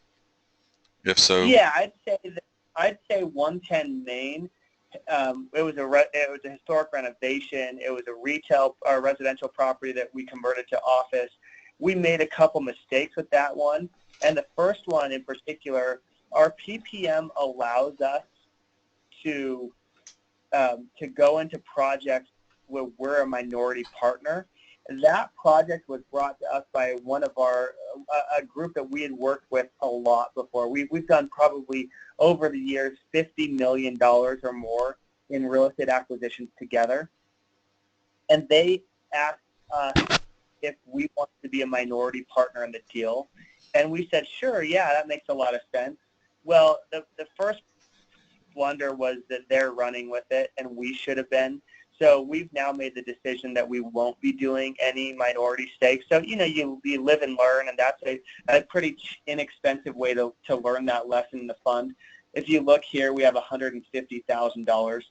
If so,
yeah, I'd say 110 Main. It was a historic renovation. It was a retail or residential property that we converted to office. We made a couple mistakes with that one, and the first one in particular, our PPM allows us to go into projects where we're a minority partner. That project was brought to us by one of a group that we had worked with a lot before. We've done probably over the years $50 million or more in real estate acquisitions together. And they asked us if we wanted to be a minority partner in the deal. And we said, sure, yeah, that makes a lot of sense. Well, the first blunder was that they're running with it, and we should have been. So we've now made the decision that we won't be doing any minority stakes. So, you live and learn, and that's a pretty inexpensive way to learn that lesson in the fund. If you look here, we have $150,000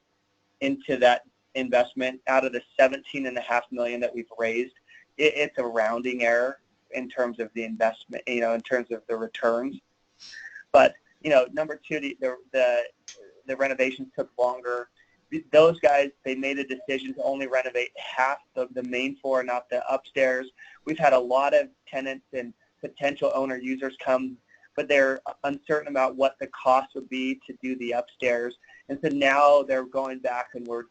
into that investment out of the $17.5 million that we've raised. It's a rounding error in terms of the investment, in terms of the returns. But, number two, the renovations took longer. Those guys, they made a decision to only renovate half of the main floor, not the upstairs. We've had a lot of tenants and potential owner users come, but they're uncertain about what the cost would be to do the upstairs. And so now they're going back and we're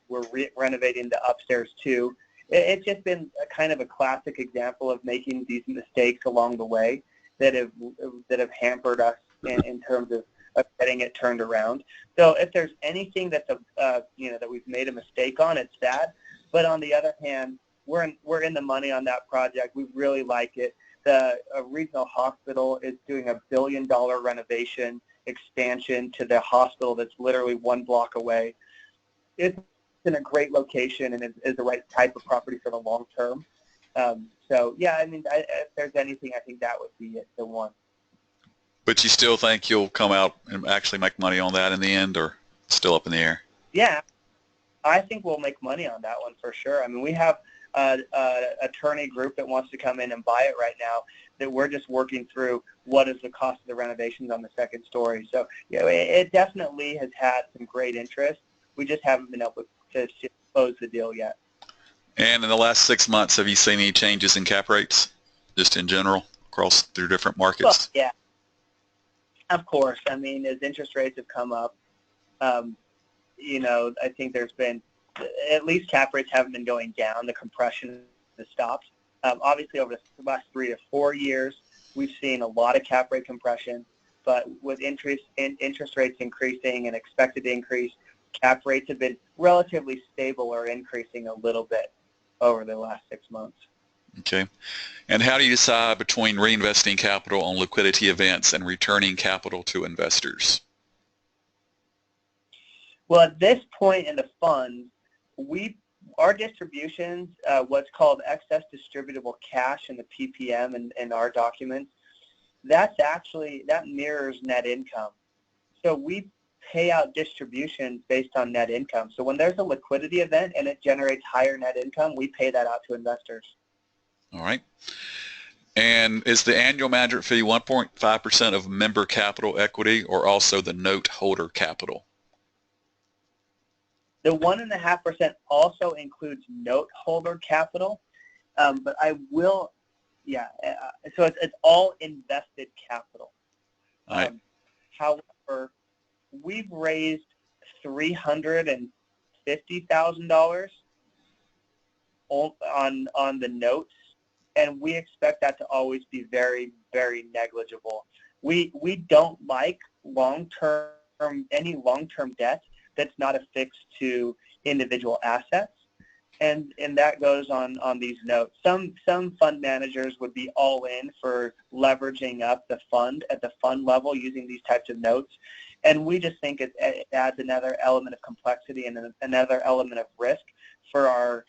renovating the upstairs too. It's just been a kind of a classic example of making these mistakes along the way that have hampered us in terms of getting it turned around. So if there's anything that's that we've made a mistake on, it's that. But on the other hand, we're in the money on that project. We really like it. The regional hospital is doing a $1 billion renovation expansion to the hospital that's literally 1 block away. It's in a great location and is the right type of property for the long term. So yeah, if there's anything, I think that would be it, the one.
But you still think you'll come out and actually make money on that in the end, or still up in the air?
Yeah, I think we'll make money on that one for sure. We have an attorney group that wants to come in and buy it right now that we're just working through what is the cost of the renovations on the second story. So, it definitely has had some great interest. We just haven't been able to close the deal yet.
And in the last 6 months, have you seen any changes in cap rates, just in general, across through different markets?
Well, yeah. Of course. As interest rates have come up, I think there's been, at least cap rates haven't been going down. The compression has stopped. Obviously, over the last 3 to 4 years, we've seen a lot of cap rate compression. But with interest rates increasing and expected to increase, cap rates have been relatively stable or increasing a little bit over the last 6 months.
Okay. And how do you decide between reinvesting capital on liquidity events and returning capital to investors?
Well, at this point in the fund, our distributions, what's called excess distributable cash in the PPM and our documents, that mirrors net income. So we pay out distributions based on net income. So when there's a liquidity event and it generates higher net income, we pay that out to investors.
All right. And is the annual management fee 1.5% of member capital equity or also the note holder capital?
The 1.5% also includes note holder capital, but so it's all invested capital.
All right.
However, we've raised $350,000 on the notes, and we expect that to always be very, very negligible. We don't like any long-term debt that's not affixed to individual assets, and that goes on these notes. Some fund managers would be all in for leveraging up the fund at the fund level using these types of notes, and we just think it adds another element of complexity and another element of risk for our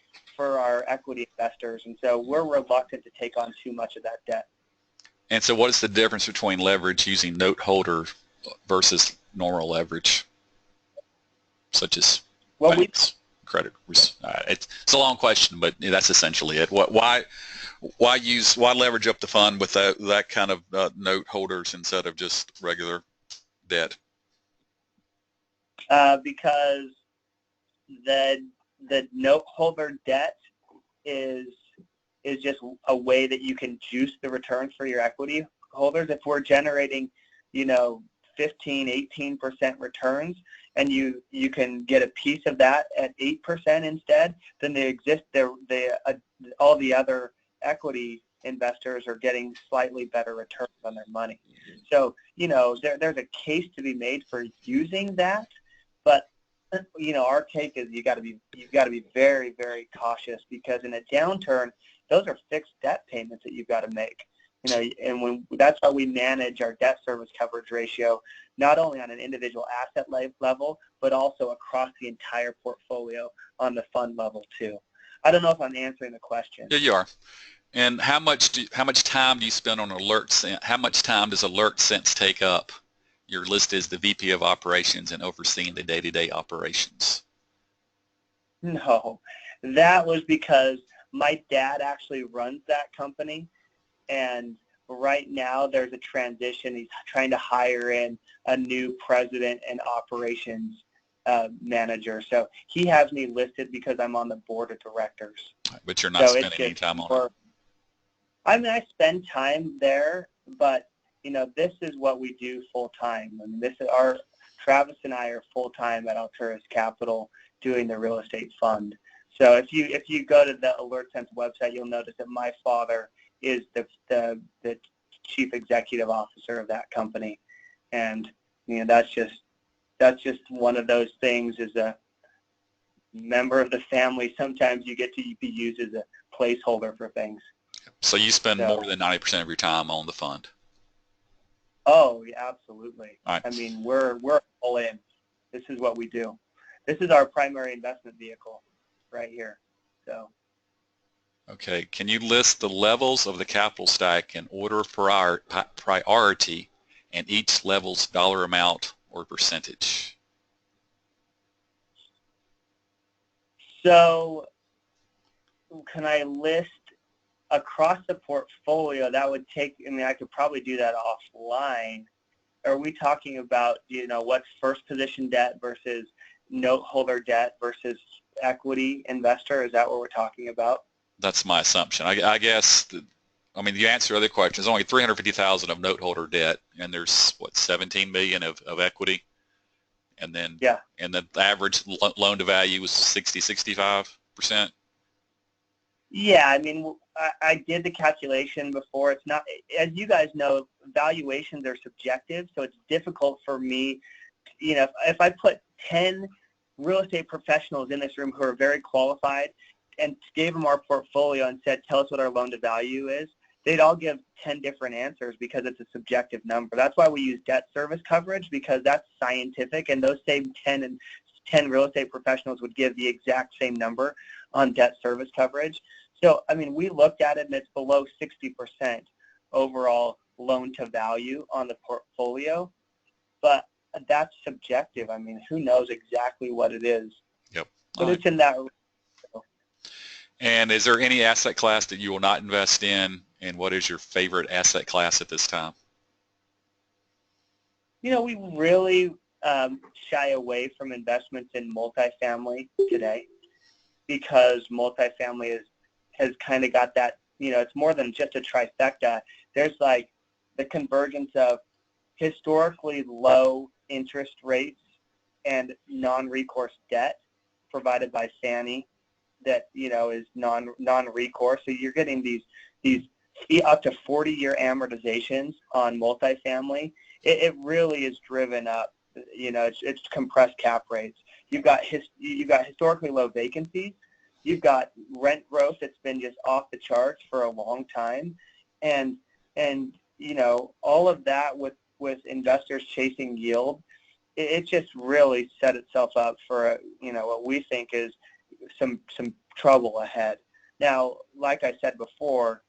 equity investors, and so we're reluctant to take on too much of that debt.
And so what is the difference between leverage using note holder versus normal leverage, such as credit? It's a long question, but that's essentially it. Why leverage up the fund with that kind of note holders instead of just regular debt?
Because the note holder debt is just a way that you can juice the returns for your equity holders. If we're generating, 15, 18% returns, and you can get a piece of that at 8% instead, then all the other equity investors are getting slightly better returns on their money. So, there's a case to be made for using that, but our take is you've got to be very, very cautious, because in a downturn, those are fixed debt payments that you've got to make. And that's how we manage our debt service coverage ratio, not only on an individual asset level, but also across the entire portfolio on the fund level too. I don't know if I'm answering the question.
Yeah, you are. And how much time do you spend on AlertSense? How much time does AlertSense take up? You're listed as the VP of Operations and overseeing the day-to-day operations.
No, that was because my dad actually runs that company, and right now there's a transition. He's trying to hire in a new president and operations manager. So he has me listed because I'm on the board of directors.
But you're not spending any time on it.
I mean, I spend time there, but this is what we do full time. I mean, Travis and I are full time at Alturas Capital doing the real estate fund. So if you go to the AlertSense website, you'll notice that my father is the chief executive officer of that company, and that's just one of those things. As a member of the family, sometimes you get to be used as a placeholder for things.
So you spend more than 90% of your time on the fund.
Oh, yeah, absolutely.
All right.
I mean, we're all in. This is what we do. This is our primary investment vehicle right here. So.
Okay. Can you list the levels of the capital stack in order of priority and each level's dollar amount or percentage?
So can I list across the portfolio? That would take, I could probably do that offline. Are we talking about, what's first position debt versus note holder debt versus equity investor? Is that what we're talking about?
That's my assumption. I guess, you answer other questions. Only $350,000 of note holder debt, and there's, what, $17 million of equity? And then,
yeah.
And the average loan to value was 65%?
Yeah, I did the calculation before. It's not, as you guys know, valuations are subjective, so it's difficult for me. If I put 10 real estate professionals in this room who are very qualified and gave them our portfolio and said, tell us what our loan to value is, they'd all give 10 different answers because it's a subjective number. That's why we use debt service coverage, because that's scientific, and those same 10 real estate professionals would give the exact same number on debt service coverage. So, we looked at it, and it's below 60% overall loan to value on the portfolio, but that's subjective. Who knows exactly what it is?
Yep.
But it's in that.
And is there any asset class that you will not invest in, and what is your favorite asset class at this time?
We really shy away from investments in multifamily today, because multifamily has kind of got that, it's more than just a trifecta. There's like the convergence of historically low interest rates and non-recourse debt provided by Fannie that, is non-recourse. So you're getting these up to 40-year amortizations on multifamily. It really is driven up, it's compressed cap rates. You've got historically low vacancies. You've got rent growth that's been just off the charts for a long time, and all of that with investors chasing yield, it just really set itself up for what we think is some trouble ahead. Now, like I said before,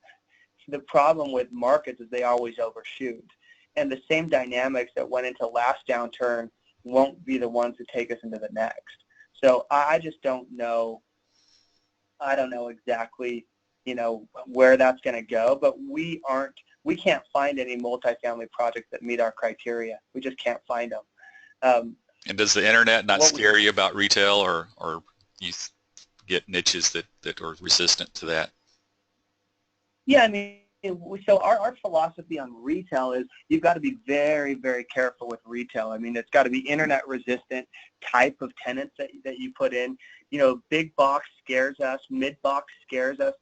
the problem with markets is they always overshoot, and the same dynamics that went into last downturn won't be the ones that take us into the next. So I just don't know. I don't know exactly, where that's going to go, but we can't find any multifamily projects that meet our criteria. We just can't find them.
And does the internet not scare you about retail, or you get niches that are resistant to that?
Yeah, So our philosophy on retail is you've got to be very, very careful with retail. I mean, it's got to be internet resistant type of tenants that you put in. You know, big box scares us, mid box scares us,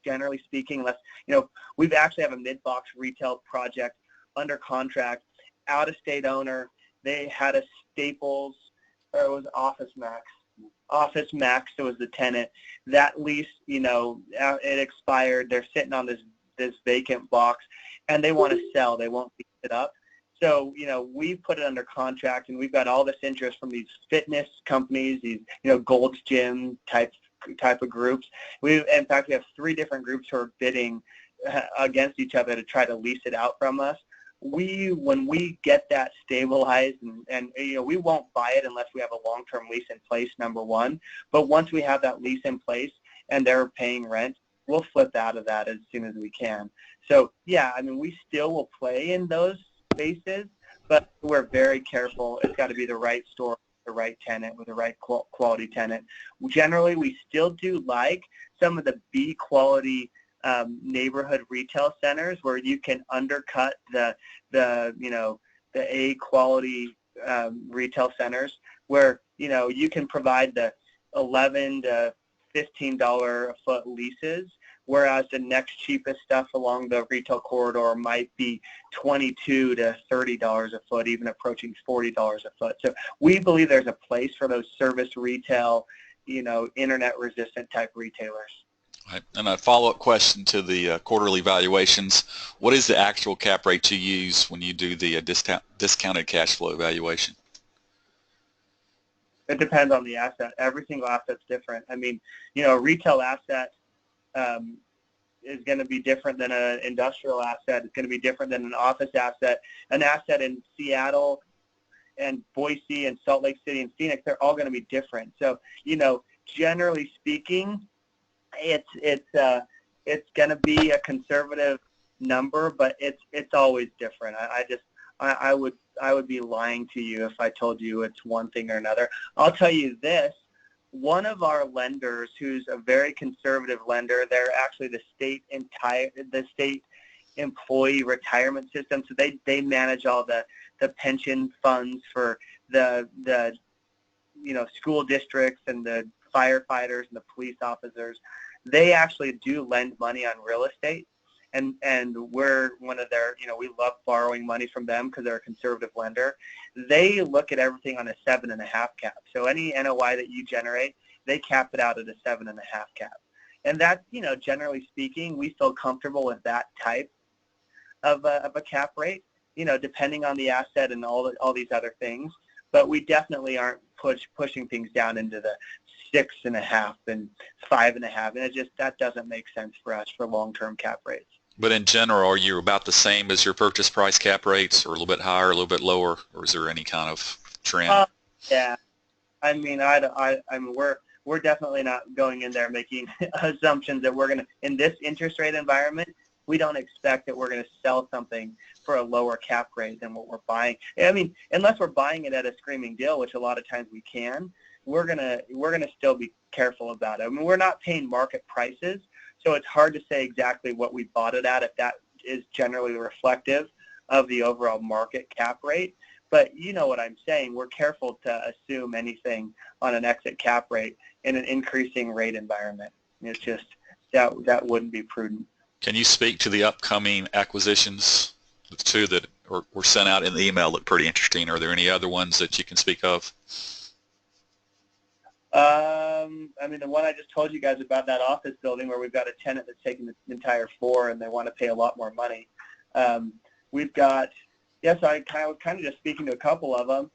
generally speaking, unless, you know, we've actually have a mid box retail project under contract, out of state owner. They had a Staples, or it was Office Max. Office Max was the tenant. That lease, you know, it expired. They're sitting on this vacant box, and they want to sell. They won't lease it up. So, you know, we put it under contract, and we've got all this interest from these fitness companies, these, you know, Gold's Gym type of groups. In fact, we have 3 different groups who are bidding against each other to try to lease it out from us. When we get that stabilized, and you know, we won't buy it unless we have a long-term lease in place, number one. But once we have that lease in place and they're paying rent, we'll flip out of that as soon as we can. So yeah, I mean, we still will play in those spaces, but we're very careful. It's got to be the right store, the right tenant, with the right quality tenant. Generally, we still do like some of the B quality neighborhood retail centers where you can undercut the you know, the A quality retail centers, where, you know, you can provide the $11 to $15 a foot leases, whereas the next cheapest stuff along the retail corridor might be $22 to $30 a foot, even approaching $40 a foot. So we believe there's a place for those service retail, you know, internet resistant type retailers.
Right. And a follow-up question to the quarterly valuations. What is the actual cap rate you use when you do the discounted cash flow evaluation?
It depends on the asset. Every single asset's different. I mean, you know, a retail asset is going to be different than an industrial asset. It's going to be different than an office asset. An asset in Seattle and Boise and Salt Lake City and Phoenix, they're all going to be different. So, you know, generally speaking, it's going to be a conservative number, but it's always different. I would be lying to you if I told you it's one thing or another. I'll tell you this: one of our lenders, who's a very conservative lender, they're actually the state employee retirement system, so they manage all the pension funds for the you know, school districts and the firefighters and the police officers. They actually do lend money on real estate, and we're one of their, you know, we love borrowing money from them because they're a conservative lender. They look at everything on a 7.5 cap. So any NOI that you generate, they cap it out at a 7.5 cap. And that, you know, generally speaking, we feel comfortable with that type of a cap rate, you know, depending on the asset and all these other things. But we definitely aren't pushing things down into the 6.5 and 5.5, and that doesn't make sense for us for long-term cap rates.
But in general, are you about the same as your purchase price cap rates, or a little bit higher, a little bit lower, or is there any kind of trend?
Yeah, I mean, I mean, we're definitely not going in there making assumptions that we're gonna, in this interest rate environment, we don't expect that we're going to sell something for a lower cap rate than what we're buying. I mean, unless we're buying it at a screaming deal, which a lot of times we can, we're gonna still be careful about it. I mean, we're not paying market prices, so it's hard to say exactly what we bought it at, if that is generally reflective of the overall market cap rate. But you know what I'm saying. We're careful to assume anything on an exit cap rate in an increasing rate environment. It's just that wouldn't be prudent.
Can you speak to the upcoming acquisitions? The 2 that were sent out in the email look pretty interesting. Are there any other ones that you can speak of?
I mean, the one I just told you guys about, that office building where we've got a tenant that's taking the entire floor and they want to pay a lot more money. We've got, yes, I was kind of just speaking to a couple of them.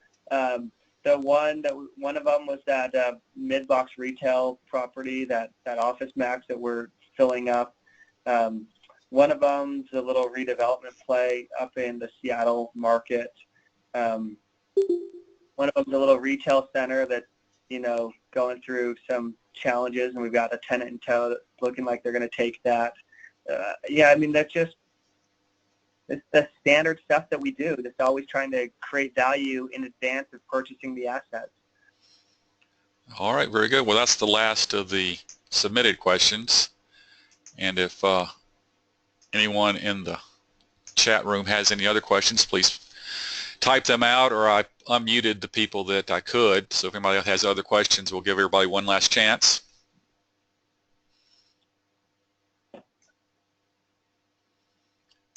One of them was that mid-box retail property, that Office Max that we're filling up. One of them's a little redevelopment play up in the Seattle market. One of them's a little retail center that's, you know, going through some challenges, and we've got a tenant in tow that's looking like they're going to take that. Yeah, I mean, it's the standard stuff that we do. It's always trying to create value in advance of purchasing the assets.
All right, very good. Well, that's the last of the submitted questions. And if anyone in the chat room has any other questions, please type them out, or I unmuted the people that I could. So if anybody else has other questions, we'll give everybody one last chance.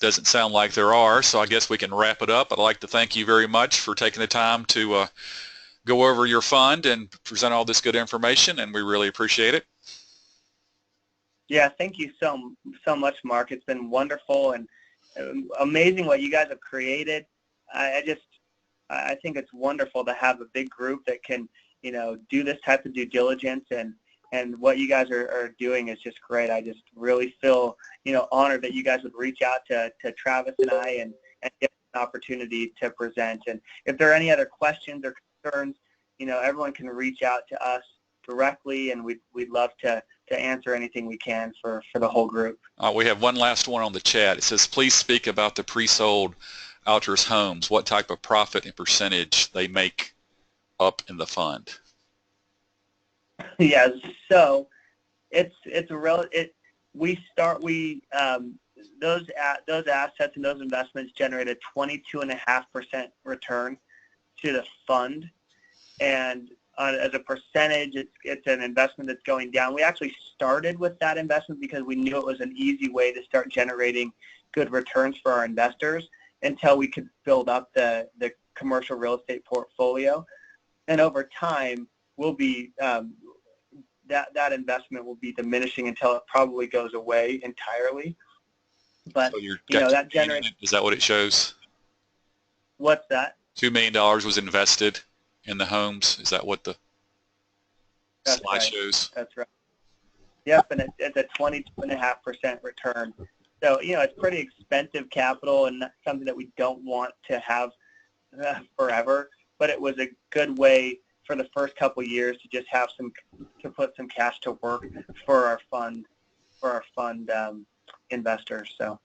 Doesn't sound like there are, so I guess we can wrap it up. I'd like to thank you very much for taking the time to go over your fund and present all this good information, and we really appreciate it.
Yeah, thank you so much, Mark. It's been wonderful and amazing what you guys have created. I think it's wonderful to have a big group that can, do this type of due diligence, and what you guys are doing is just great. I just really feel, honored that you guys would reach out to Travis and I and get an opportunity to present. And if there are any other questions or concerns, everyone can reach out to us directly, and we'd love to answer anything we can for the whole group.
We have one last one on the chat. It says, please speak about the pre-sold Alturas homes, what type of profit and percentage they make up in the fund.
Yeah, so those assets and those investments generate a 22.5% return to the fund, and as a percentage, it's an investment that's going down. We actually started with that investment because we knew it was an easy way to start generating good returns for our investors until we could build up the commercial real estate portfolio. And over time, we'll be that investment will be diminishing until it probably goes away entirely. But
so
that generates.
Is that what it shows?
What's that?
$2 million was invested in the homes. Is that what the slide shows?
That's right. Yep, and it's a 22.5% return. So it's pretty expensive capital and something that we don't want to have forever. But it was a good way for the first couple of years to just have to put some cash to work for our fund investors. So.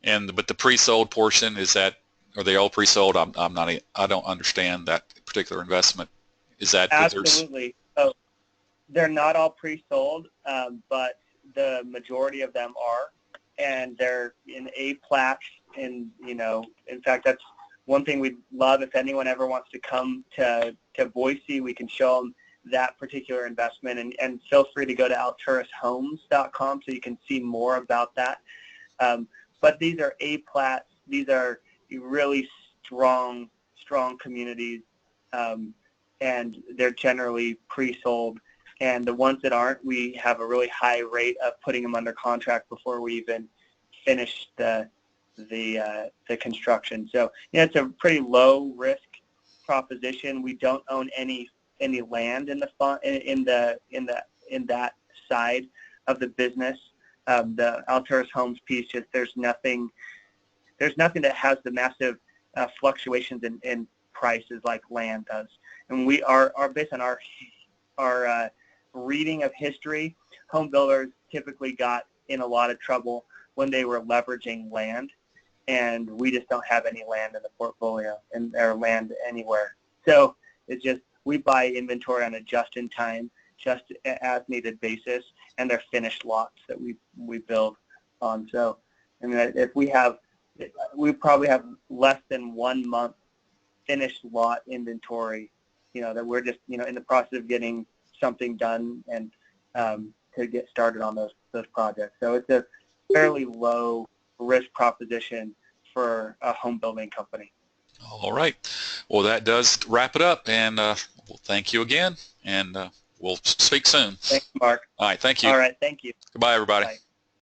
But the pre-sold portion, are they all pre-sold? I don't understand that particular investment. Is that
absolutely? So they're not all pre-sold, but the majority of them are, and they're in A-plats. And in fact, that's one thing we'd love. If anyone ever wants to come to Boise, we can show them that particular investment, and feel free to go to alturashomes.com so you can see more about that. But these are A-plats. These are really strong communities, and they're generally pre-sold. And the ones that aren't, we have a really high rate of putting them under contract before we even finish the construction. So it's a pretty low risk proposition. We don't own any land in the fund, in that side of the business. The Alturas Homes piece, just there's nothing that has the massive fluctuations in prices like land does. And we are based on our reading of history, home builders typically got in a lot of trouble when they were leveraging land, and we just don't have any land in the portfolio or land anywhere. So it's just we buy inventory on a just-in-time, just as needed basis, and they're finished lots that we build on. So I mean, we probably have less than 1 month finished lot inventory, that we're just in the process of getting something done and to get started on those projects. So it's a fairly low risk proposition for a home building company.
All right. Well, that does wrap it up, and well, thank you again, and we'll speak soon.
Thanks, Mark.
All right. Thank you.
All right. Thank you.
Goodbye, everybody.
Bye.